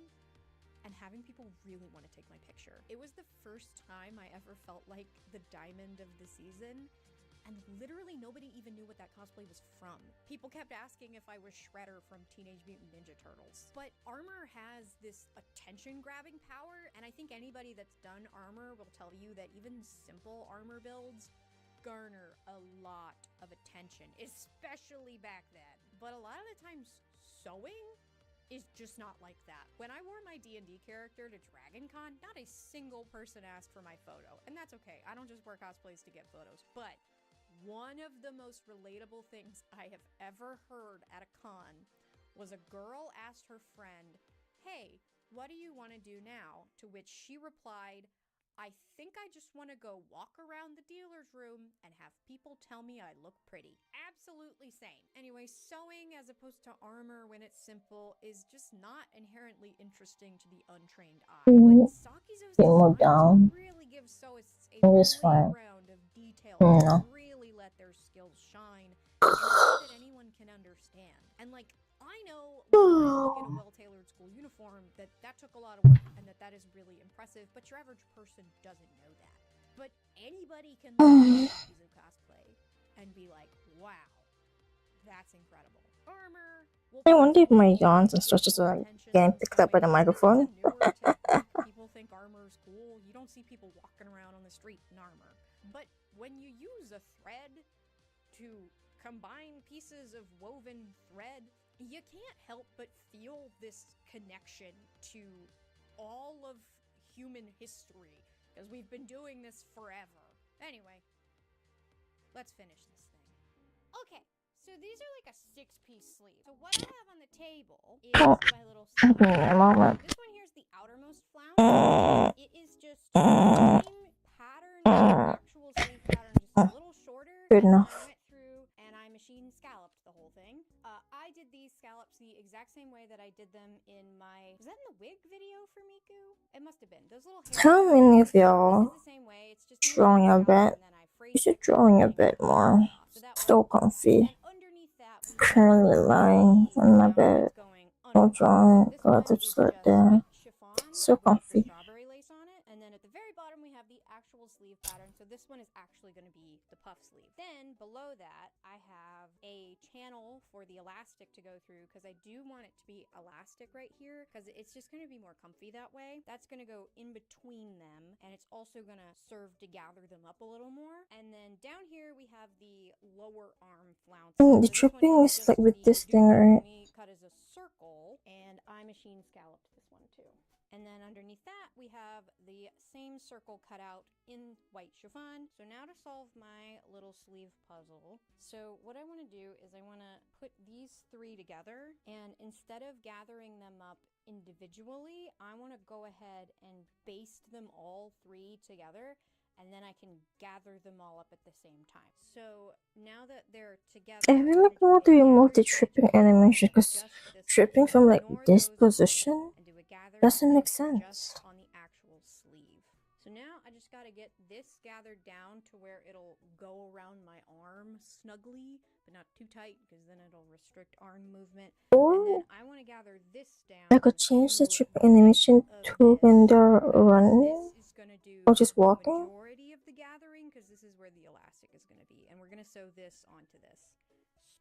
S1: and having people really want to take my picture. It was the first time I ever felt like the diamond of the season, and literally nobody even knew what that cosplay was from. People kept asking if I was Shredder from Teenage Mutant Ninja Turtles. But armor has this attention-grabbing power, and I think anybody that's done armor will tell you that even simple armor builds garner a lot of attention, especially back then. But a lot of the times, sewing is just not like that. When I wore my D&D character to DragonCon, not a single person asked for my photo, and that's okay. I don't just wear cosplays to get photos, but one of the most relatable things I have ever heard at a con was a girl asked her friend, "Hey, what do you want to do now?" To which she replied, "I think I just want to go walk around the dealer's room and have people tell me I look pretty." Absolutely sane. Anyway, sewing as opposed to armor when it's simple is just not inherently interesting to the untrained eye. But Sakizo's designs really give sewists a playground of detail to really let their skills shine in a way that anyone can understand. And like, I know when I look at a well-tailored school uniform that took a lot of work and that is really impressive, but your average person doesn't know that. But anybody can look at Sakizo cosplay and be like, wow, that's incredible. Armor.
S2: I wonder if my yawns and stretches are getting picked up by the microphone.
S1: People think armor is cool. You don't see people walking around on the street in armor. But when you use a thread to combine pieces of woven thread, you can't help but feel this connection to all of human history, because we've been doing this forever. Anyway, let's finish this thing. Okay, so these are like a 6-piece sleeve. So what I have on the table is my little sleeve. This one here is the outermost flounce. It is just the same pattern as the actual sleeve pattern, just a little shorter.
S2: Good enough.
S1: I went through and I machine scalloped the whole thing. I did these scallops the exact same way that I did them in my... Was that in the wig video for Miku? It must have been. Those little hair...
S2: How many of y'all
S1: the same way. It's just
S2: drawing a bit? You should drawing a bit more. Still comfy. Currently lying on my bed. No drawing. God, it's right there. So comfy.
S1: And then at the very bottom we have the actual sleeve pattern. So this one is actually going to be the puff sleeve. Then below that I have a channel for the elastic to go through, because I do want it to be elastic right here, because it's just going to be more comfy that way. That's going to go in between them, and it's also going to serve to gather them up a little more. And then down here we have the lower arm flounce.
S2: The tripping is like with this thing, right?
S1: Cut as a circle, and I machine scalloped this one too. And then underneath that, we have the same circle cut out in white chiffon. So now to solve my little sleeve puzzle. So what I want to do is I want to put these 3 together, and instead of gathering them up individually, I want to go ahead and baste them all 3 together, and then I can gather them all up at the same time. So now that they're together...
S2: I really want to remove the tripping animation, because tripping from like this position doesn't make sense.
S1: On the actual sleeve. So now I just gotta get this gathered down to where it'll go around my arm snugly, but not too tight, because then it'll restrict arm movement. And then I want to gather this down.
S2: I could change the tripping animation to when they're running or just walking.
S1: Majority of the gathering, because this is where the elastic is going to be, and we're going to sew this onto this.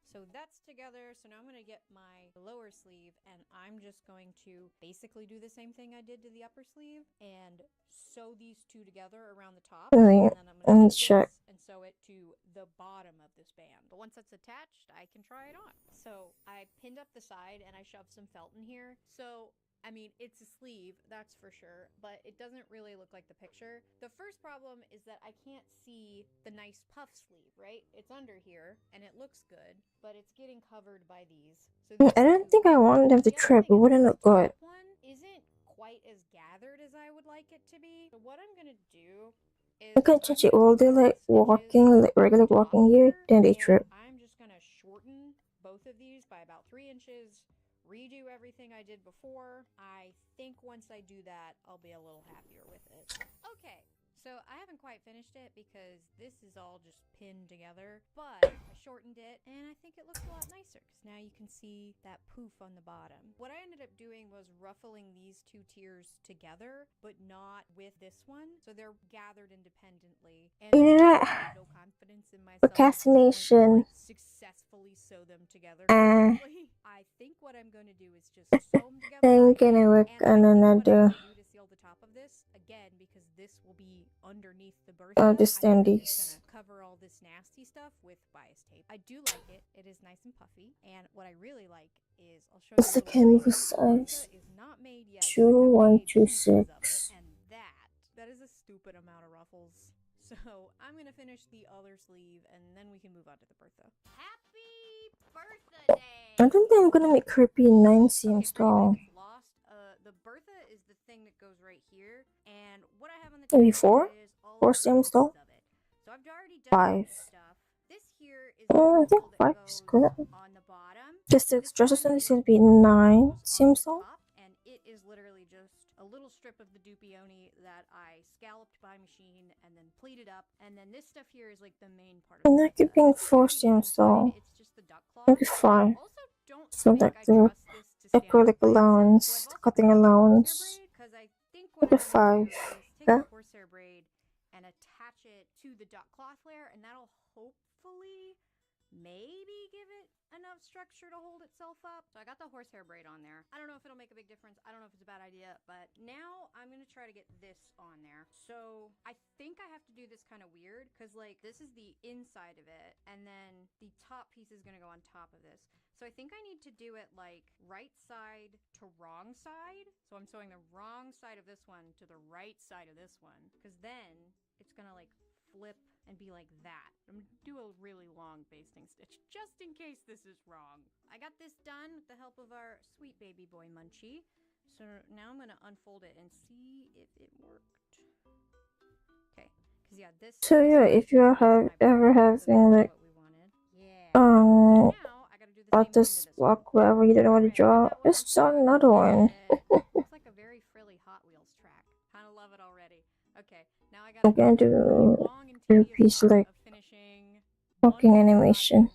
S1: So that's together. So now I'm going to get my lower sleeve, and I'm just going to basically do the same thing I did to the upper sleeve and sew these 2 together around the top.
S2: And
S1: then I'm going to
S2: check
S1: and sew it to the bottom of this band. But once it's attached, I can try it on. So I pinned up the side and I shoved some felt in here. So I mean, it's a sleeve, that's for sure, but it doesn't really look like the picture. The first problem is that I can't see the nice puff sleeve, right? It's under here, and it looks good, but it's getting covered by these. So
S2: I don't think I wanted them to trip. It wouldn't look good.
S1: One isn't quite as gathered as I would like it to be. So what I'm gonna do is...
S2: You can change it while they're like walking, like regular walking here, then they trip.
S1: I'm just gonna shorten both of these by about 3 inches, redo everything I did before. I think once I do that, I'll be a little happier with it. Okay, so I haven't quite finished it because this is all just pinned together, but I shortened shortened it, and I think it looks a lot nicer because now you can see that poof on the bottom. What I ended up doing was ruffling these two tiers together, but not with this one, so they're gathered independently. And I have no confidence in myself
S2: procrastination.
S1: to successfully sew them together correctly. I think what I'm going to do is just sew them together.
S2: I'm gonna work on another.
S1: What I'm going to do to seal the top of this, again, because this will be underneath the Bertha, I'm just gonna cover all this nasty stuff with bias tape. I do like it. It is nice and puffy, and what I really like is I'll show you.
S2: What's the canvas size?
S1: Is not made yet.
S2: 2126.
S1: And that is a stupid amount of ruffles. So I'm gonna finish the other sleeve, and then we can move on to the Bertha. Happy Bertha Day!
S2: I don't think I'm gonna make creepy 9 cms tall.
S1: The Bertha is the thing that goes right here, and what I have on the
S2: Maybe 4
S1: 4
S2: cms tall.
S1: So I've already done
S2: 5.
S1: stuff. This here is
S2: I think 5 is good.
S1: on the bottom.
S2: Just the dresses one is gonna be 9 cms tall.
S1: And it is literally just a little strip of the dupioni that I scalloped by machine and then pleated up, and then this stuff here is like the main part of it.
S2: I'm not keeping 4 cms tall.
S1: It's just the duck claw.
S2: Maybe 5.
S1: Also, don't
S2: So that's the acrylic allowance, cutting allowance. Maybe 5.
S1: Take the horsehair braid and attach it to the duck cloth layer, and that'll hopefully maybe give it enough structure to hold itself up. So I got the horsehair braid on there. I don't know if it'll make a big difference. I don't know if it's a bad idea, but now I'm gonna try to get this on there. So I think I have to do this kind of weird because like this is the inside of it, and then the top piece is gonna go on top of this. So I think I need to do it like right side to wrong side. So I'm sewing the wrong side of this one to the right side of this one, because then it's gonna like flip and be like that. I'm gonna do a really long basting stitch just in case this is wrong. I got this done with the help of our sweet baby boy Munchie. So now I'm gonna unfold it and see if it worked. Okay, because yeah, this.
S2: So yeah, if you ever having like about this block wherever you don't know what to draw, just draw another one.
S1: Looks like a very frilly Hot Wheels track. Kind of love it already. Okay, now I gotta
S2: I'm gonna do 3-piece like walking animation.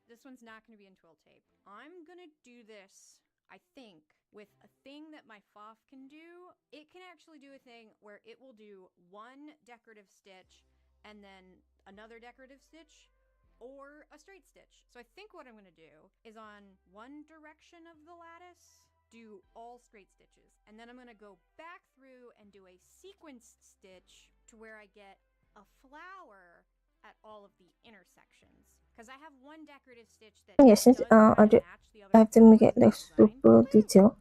S1: This one's not gonna be in twill tape. I'm gonna do this, I think, with a thing that my FOF can do. It can actually do a thing where it will do one decorative stitch and then another decorative stitch, or a straight stitch. So I think what I'm gonna do is on one direction of the lattice, do all straight stitches. And then I'm gonna go back through and do a sequenced stitch to where I get a flower at all of the intersections. Because I have one decorative stitch that
S2: since I have to make it like super detailed.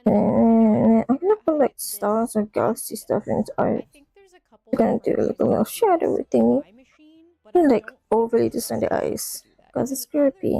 S2: And I'm gonna put like stars or galaxy stuff inside. I'm gonna do like a little shadow thingy. And like overly just on the eyes, because it's creepy.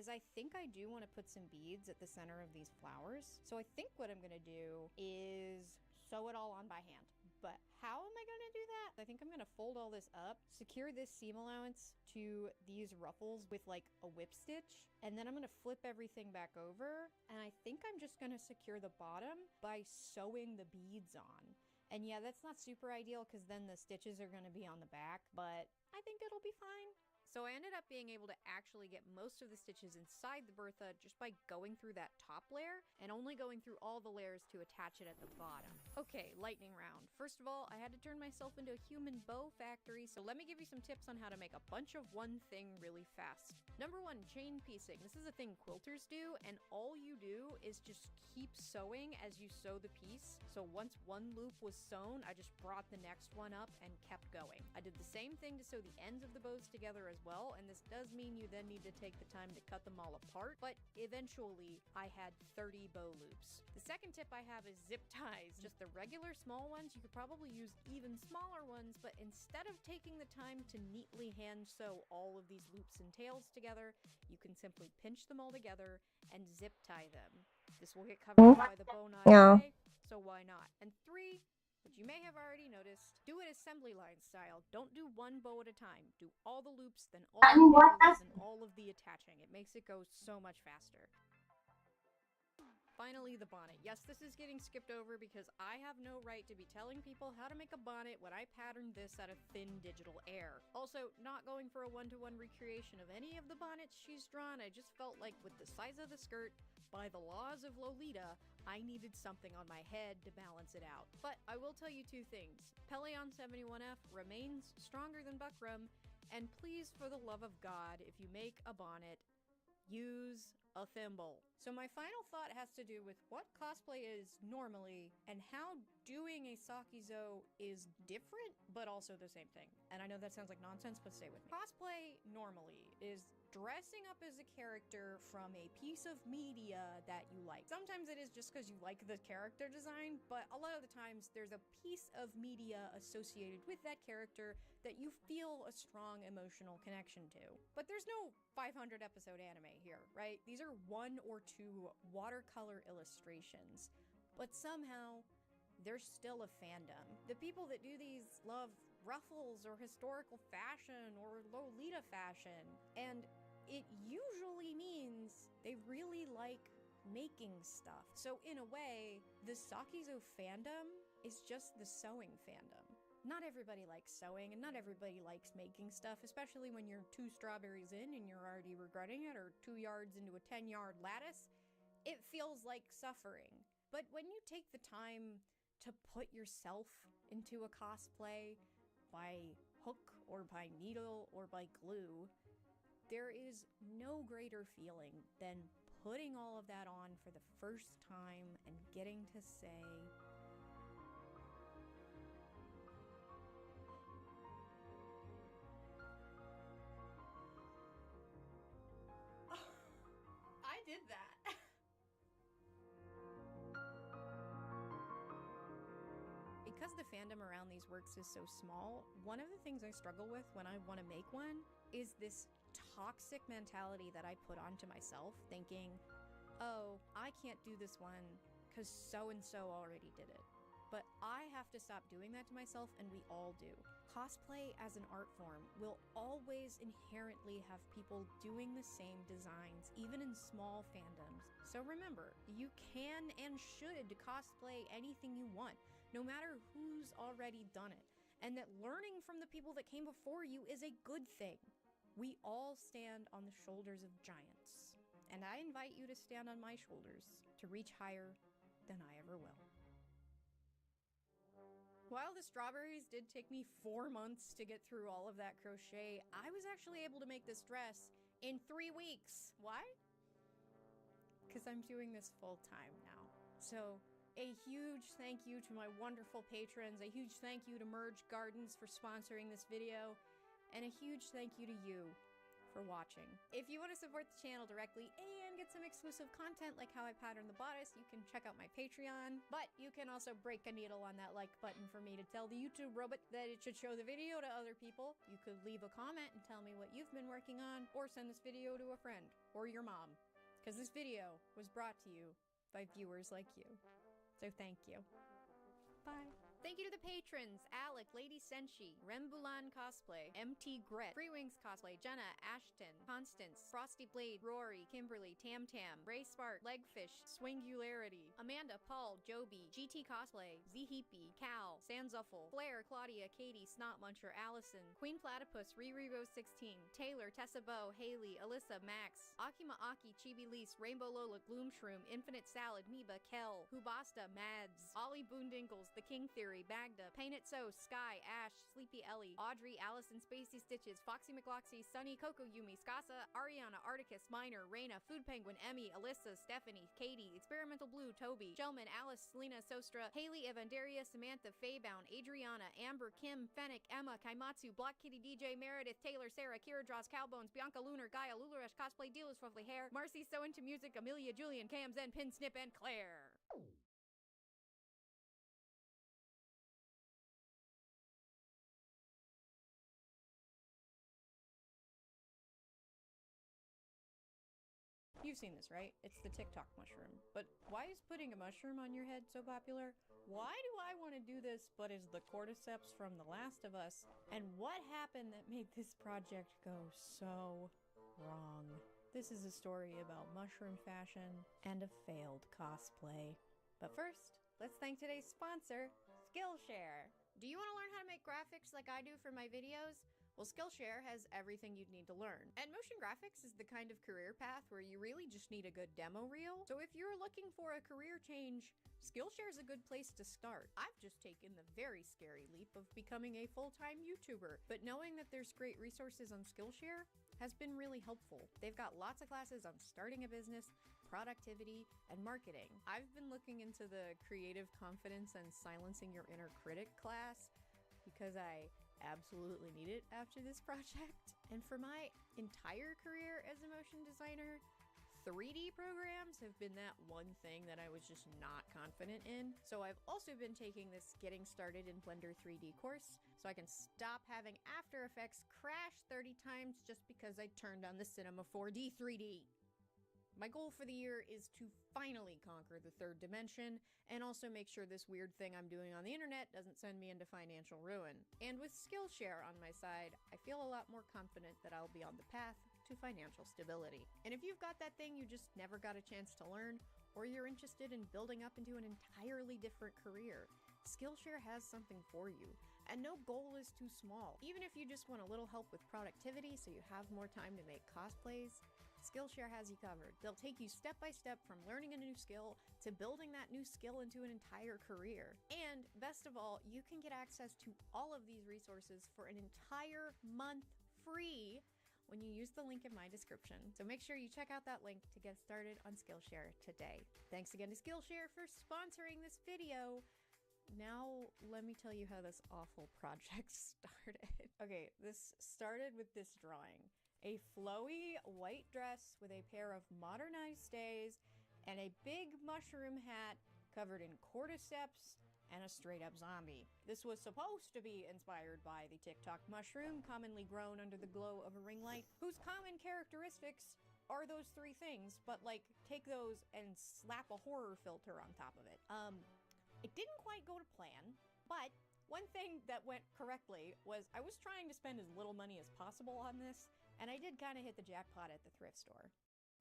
S1: I think I do want to put some beads at the center of these flowers. So I think what I'm gonna do is sew it all on by hand. But how am I gonna do that? I think I'm gonna fold all this up, secure this seam allowance to these ruffles with like a whip stitch, and then I'm gonna flip everything back over, and I think I'm just gonna secure the bottom by sewing the beads on. And yeah, that's not super ideal because then the stitches are going to be on the back, but I think it'll be fine. So I ended up being able to actually get most of the stitches inside the Bertha just by going through that top layer and only going through all the layers to attach it at the bottom. Okay, lightning round. First of all, I had to turn myself into a human bow factory, so let me give you some tips on how to make a bunch of one thing really fast. Number 1, chain piecing. This is a thing quilters do, and all you do is just keep sewing as you sew the piece. So once one loop was sewn, I just brought the next one up and kept going. I did the same thing to sew the ends of the bows together as well, and this does mean you then need to take the time to cut them all apart, but eventually I had 30 bow loops. The second tip I have is zip ties. Just the regular small ones. You could probably use even smaller ones, but instead of taking the time to neatly hand sew all of these loops and tails together, you can simply pinch them all together and zip tie them. This will get covered by the bow knot anyway, so why not? And 3, which you may have already noticed, do it assembly line style. Don't do one bow at a time. Do all the loops, then all the tails, then all of the attaching. It makes it go so much faster. Finally, the bonnet. Yes, this is getting skipped over because I have no right to be telling people how to make a bonnet when I patterned this out of thin digital air. Also, not going for a one-to-one recreation of any of the bonnets she's drawn. I just felt like with the size of the skirt, by the laws of Lolita, I needed something on my head to balance it out. But I will tell you two things. Peleon 71F remains stronger than Buckram, and please, for the love of God, if you make a bonnet, use a thimble. So my final thought has to do with what cosplay is normally and how doing a Sakizo is different, but also the same thing. And I know that sounds like nonsense, but stay with me. Cosplay normally is dressing up as a character from a piece of media that you like. Sometimes it is just because you like the character design, but a lot of the times there's a piece of media associated with that character that you feel a strong emotional connection to. But there's no 500 episode anime here, right? These are 1 or 2 watercolor illustrations, but somehow there's still a fandom. The people that do these love ruffles or historical fashion or Lolita fashion, and it usually means they really like making stuff. So in a way, the Sakizo fandom is just the sewing fandom. Not everybody likes sewing, and not everybody likes making stuff, especially when you're 2 strawberries in and you're already regretting it, or 2 yards into a 10-yard lattice. It feels like suffering. But when you take the time to put yourself into a cosplay by hook or by needle or by glue, there is no greater feeling than putting all of that on for the first time and getting to say, I did that. Because the fandom around these works is so small, one of the things I struggle with when I want to make one is this toxic mentality that I put onto myself, thinking, oh, I can't do this one because so-and-so already did it. But I have to stop doing that to myself, and we all do. Cosplay as an art form will always inherently have people doing the same designs, even in small fandoms. So remember, you can and should cosplay anything you want, no matter who's already done it, and that learning from the people that came before you is a good thing. We all stand on the shoulders of giants, and I invite you to stand on my shoulders to reach higher than I ever will. While the strawberries did take me 4 months to get through all of that crochet, I was actually able to make this dress in 3 weeks. Why? Because I'm doing this full time now. So a huge thank you to my wonderful patrons, a huge thank you to Merge Gardens for sponsoring this video, and a huge thank you to you for watching. If you want to support the channel directly and get some exclusive content like how I patterned the bodice, you can check out my Patreon, but you can also break a needle on that like button for me to tell the YouTube robot that it should show the video to other people. You could leave a comment and tell me what you've been working on, or send this video to a friend or your mom, because this video was brought to you by viewers like you. So thank you. Bye. Thank you to the patrons: Alec, Lady Senshi, Rembulan Cosplay, MT Gret, Free Wings Cosplay, Jenna, Ashton, Constance, Frosty Blade, Rory, Kimberly, Tam Tam, Ray Spark, Legfish, Swingularity, Amanda, Paul, Joby, GT Cosplay, Zheepy, Cal, Sanzuffle, Flair, Claudia, Katie, Snot Muncher, Allison, Queen Platypus, Riri Rose 16, Taylor, Tessa Bow, Haley, Alyssa, Max, Akima Aki, Chibi Lise, Rainbow Lola, Gloom Shroom, Infinite Salad, Meba, Kel, Hubasta, Mads, Ollie Boondinkles, The King Theory, Bagda, Paint It So, Sky, Ash, Sleepy Ellie, Audrey, Allison, Spacey Stitches, Foxy McLoxy, Sunny, Coco Yumi, Skasa, Ariana, Articus, Minor, Raina, Food Penguin, Emmy, Alyssa, Stephanie, Katie, Experimental Blue, Toby, Gelman, Alice, Selena, Sostra, Haley, Evandaria, Samantha, Faybound, Adriana, Amber, Kim, Fennec, Emma, Kaimatsu, Block Kitty, DJ, Meredith, Taylor, Sarah, Kira Draws, Cowbones, Bianca Lunar, Gaia, Lularesh, Cosplay, Dealers, Fluffy Hair, Marcy, So Into Music, Amelia, Julian, Cam, Zen, Pin, Snip, and Claire. You've seen this, right? It's the TikTok mushroom. But why is putting a mushroom on your head so popular? Why do I want to do this but is the cordyceps from The Last of Us? And what happened that made this project go so wrong? This is a story about mushroom fashion and a failed cosplay. But first, let's thank today's sponsor, Skillshare. Do you want to learn how to make graphics like I do for my videos? Well, Skillshare has everything you'd need to learn. And motion graphics is the kind of career path where you really just need a good demo reel. So if you're looking for a career change, Skillshare is a good place to start. I've just taken the very scary leap of becoming a full-time YouTuber, but knowing that there's great resources on Skillshare has been really helpful. They've got lots of classes on starting a business, productivity, and marketing. I've been looking into the creative confidence and silencing your inner critic class because I absolutely need it after this project. And for my entire career as a motion designer, 3D programs have been that one thing that I was just not confident in. So I've also been taking this Getting Started in Blender 3D course so I can stop having After Effects crash 30 times just because I turned on the Cinema 4D 3D. My goal for the year is to finally conquer the third dimension and also make sure this weird thing I'm doing on the internet doesn't send me into financial ruin. And with Skillshare on my side, I feel a lot more confident that I'll be on the path to financial stability. And if you've got that thing you just never got a chance to learn, or you're interested in building up into an entirely different career, Skillshare has something for you. And no goal is too small. Even if you just want a little help with productivity so you have more time to make cosplays, Skillshare has you covered. They'll take you step by step from learning a new skill to building that new skill into an entire career. And best of all, you can get access to all of these resources for an entire month free when you use the link in my description. So make sure you check out that link to get started on Skillshare today. Thanks again to Skillshare for sponsoring this video. Now, let me tell you how this awful project started. Okay, this started with this drawing. A flowy white dress with a pair of modernized stays and a big mushroom hat covered in cordyceps and a straight-up zombie. This was supposed to be inspired by the TikTok mushroom, commonly grown under the glow of a ring light, whose common characteristics are those three things, but like, take those and slap a horror filter on top of it. It didn't quite go to plan, but one thing that went correctly was I was trying to spend as little money as possible on this, and I did kind of hit the jackpot at the thrift store.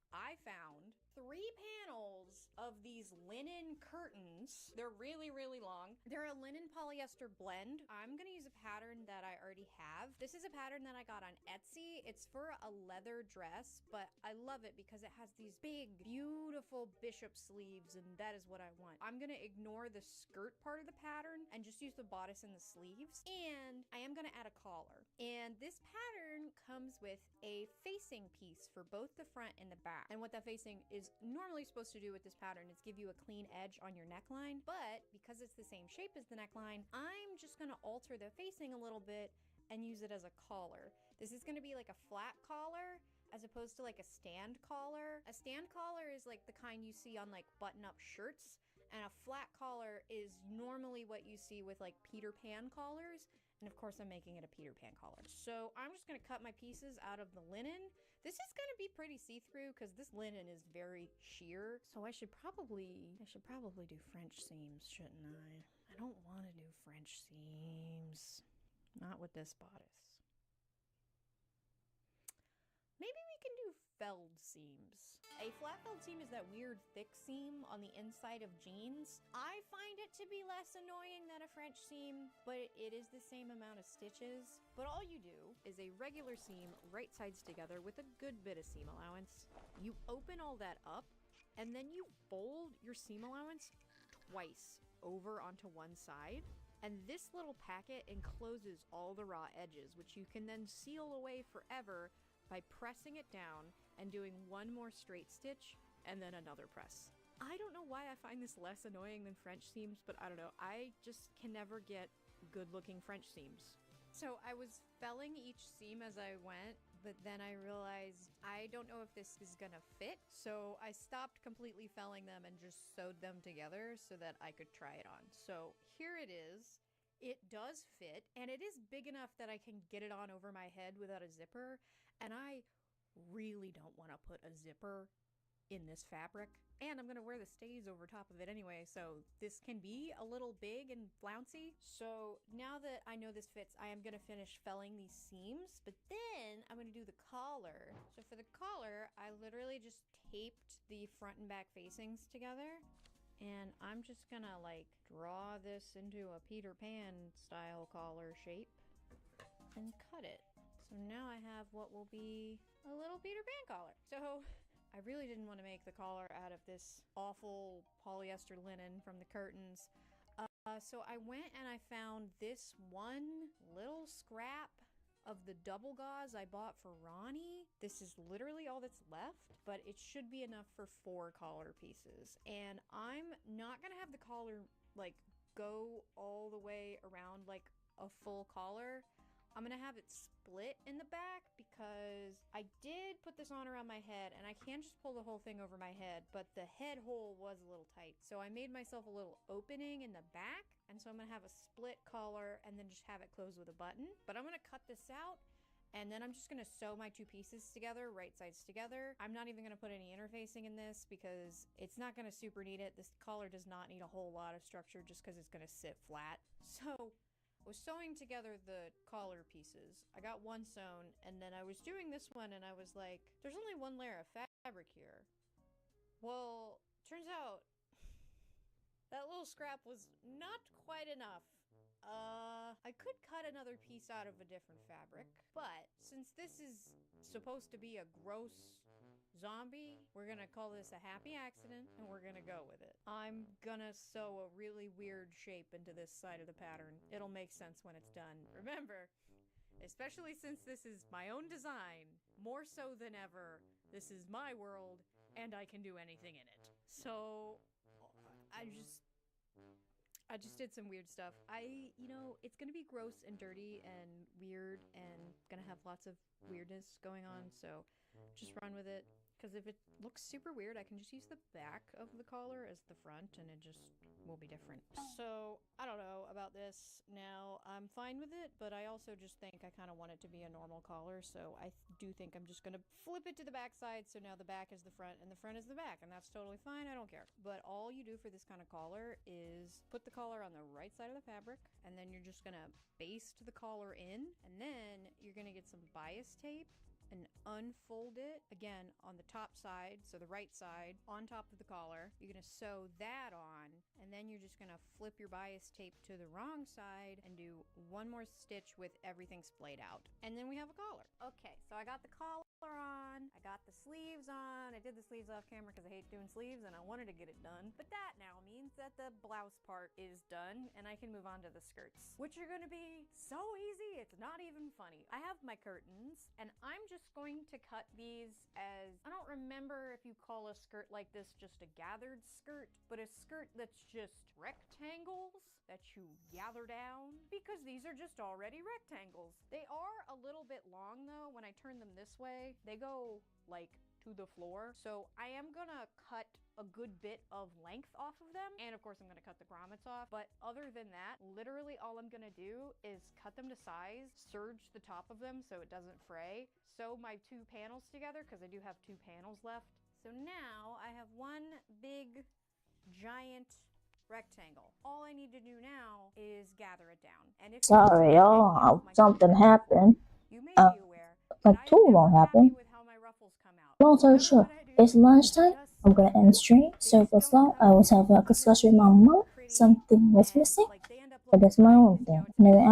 S1: I found 3 panels of these linen curtains. They're really, really long. They're a linen polyester blend. I'm gonna use a pattern that I already have. This is a pattern that I got on Etsy. It's for a leather dress, but I love it because it has these big, beautiful bishop sleeves, and that is what I want. I'm gonna ignore the skirt part of the pattern and just use the bodice and the sleeves. And I am gonna add a collar. And this pattern comes with a facing piece for both the front and the back. And what that facing is normally supposed to do with this pattern is give you a clean edge on your neckline, but because it's the same shape as the neckline, I'm just gonna alter the facing a little bit and use it as a collar. This is gonna be like a flat collar as opposed to like a stand collar. A stand collar is like the kind you see on like button-up shirts, and a flat collar is normally what you see with like Peter Pan collars. And of course I'm making it a Peter Pan collar. So I'm just gonna cut my pieces out of the linen. This is gonna be pretty see-through because this linen is very sheer. So I should probably do French seams, shouldn't I? I don't wanna do French seams. Not with this bodice. Maybe we can do felled seams. A flat felled seam is that weird thick seam on the inside of jeans. I find it to be less annoying than a French seam, but it is the same amount of stitches. But all you do is a regular seam, right sides together with a good bit of seam allowance. You open all that up, and then you fold your seam allowance twice over onto one side. And this little packet encloses all the raw edges, which you can then seal away forever by pressing it down and doing one more straight stitch and then another press. I don't know why I find this less annoying than French seams, but I don't know. I just can never get good looking French seams. So I was felling each seam as I went, but then I realized I don't know if this is gonna fit. So I stopped completely felling them and just sewed them together so that I could try it on. So here it is. It does fit, and it is big enough that I can get it on over my head without a zipper. And I really don't want to put a zipper in this fabric. And I'm gonna wear the stays over top of it anyway, so this can be a little big and flouncy. So now that I know this fits, I am gonna finish felling these seams, but then I'm gonna do the collar. So for the collar, I literally just taped the front and back facings together. And I'm just gonna like draw this into a Peter Pan style collar shape and cut it. So now I have what will be a little Peter Pan collar. So I really didn't want to make the collar out of this awful polyester linen from the curtains. So I went and I found this one little scrap of the double gauze I bought for Ronnie. This is literally all that's left, but it should be enough for 4 collar pieces. And I'm not gonna have the collar like go all the way around like a full collar. I'm gonna have it split in the back because I did put this on around my head and I can just pull the whole thing over my head, but the head hole was a little tight. So I made myself a little opening in the back, and so I'm gonna have a split collar and then just have it close with a button. But I'm gonna cut this out and then I'm just gonna sew my 2 pieces together, right sides together. I'm not even gonna put any interfacing in this because it's not gonna super need it. This collar does not need a whole lot of structure just because it's gonna sit flat. So I was sewing together the collar pieces. I got one sewn, and then I was doing this one, and I was like, there's only 1 layer of fabric here. Well, turns out that little scrap was not quite enough. I could cut another piece out of a different fabric, but since this is supposed to be a gross zombie, we're gonna call this a happy accident and we're gonna go with it. I'm gonna sew a really weird shape into this side of the pattern. It'll make sense when it's done. Remember, especially since this is my own design, more so than ever, this is my world and I can do anything in it. So I just did some weird stuff. It's gonna be gross and dirty and weird and gonna have lots of weirdness going on, so just run with it. Because if it looks super weird, I can just use the back of the collar as the front and it just will be different. So, I don't know about this now. I'm fine with it, but I also just think I kind of want it to be a normal collar, so I do think I'm just going to flip it to the back side, so now the back is the front and the front is the back, and that's totally fine. I don't care. But all you do for this kind of collar is put the collar on the right side of the fabric, and then you're just going to baste the collar in, and then you're going to get some bias tape and unfold it again on the top side, so the right side on top of the collar. You're gonna sew that on, and then you're just gonna flip your bias tape to the wrong side and do 1 more stitch with everything splayed out, and then we have a collar. Okay, so I got the collar on, I got the sleeves on. I did the sleeves off camera because I hate doing sleeves and I wanted to get it done, but that now means that the blouse part is done and I can move on to the skirts, which are gonna be so easy, it's not even funny. I have my curtains and I'm just going to cut these as, I don't remember if you call a skirt like this just a gathered skirt, but a skirt that's just rectangles that you gather down, because these are just already rectangles. They are a little bit long though. When I turn them this way, they go like to the floor. So I am gonna cut a good bit of length off of them, and of course I'm gonna cut the grommets off, but other than that, literally all I'm gonna do is cut them to size, serge the top of them so it doesn't fray, sew my 2 panels together because I do have 2 panels left. So now I have one big giant rectangle. All I need to do now is gather it down. And if
S2: Sorry, y'all. Something happened.
S1: you may be aware,
S2: Like too long happened.
S1: with how my ruffles come out.
S2: Long story short, it's lunchtime. I'm gonna end the stream. So first of all, I was having a discussion with my mom. Something was missing, but that's my own thing. Anyway,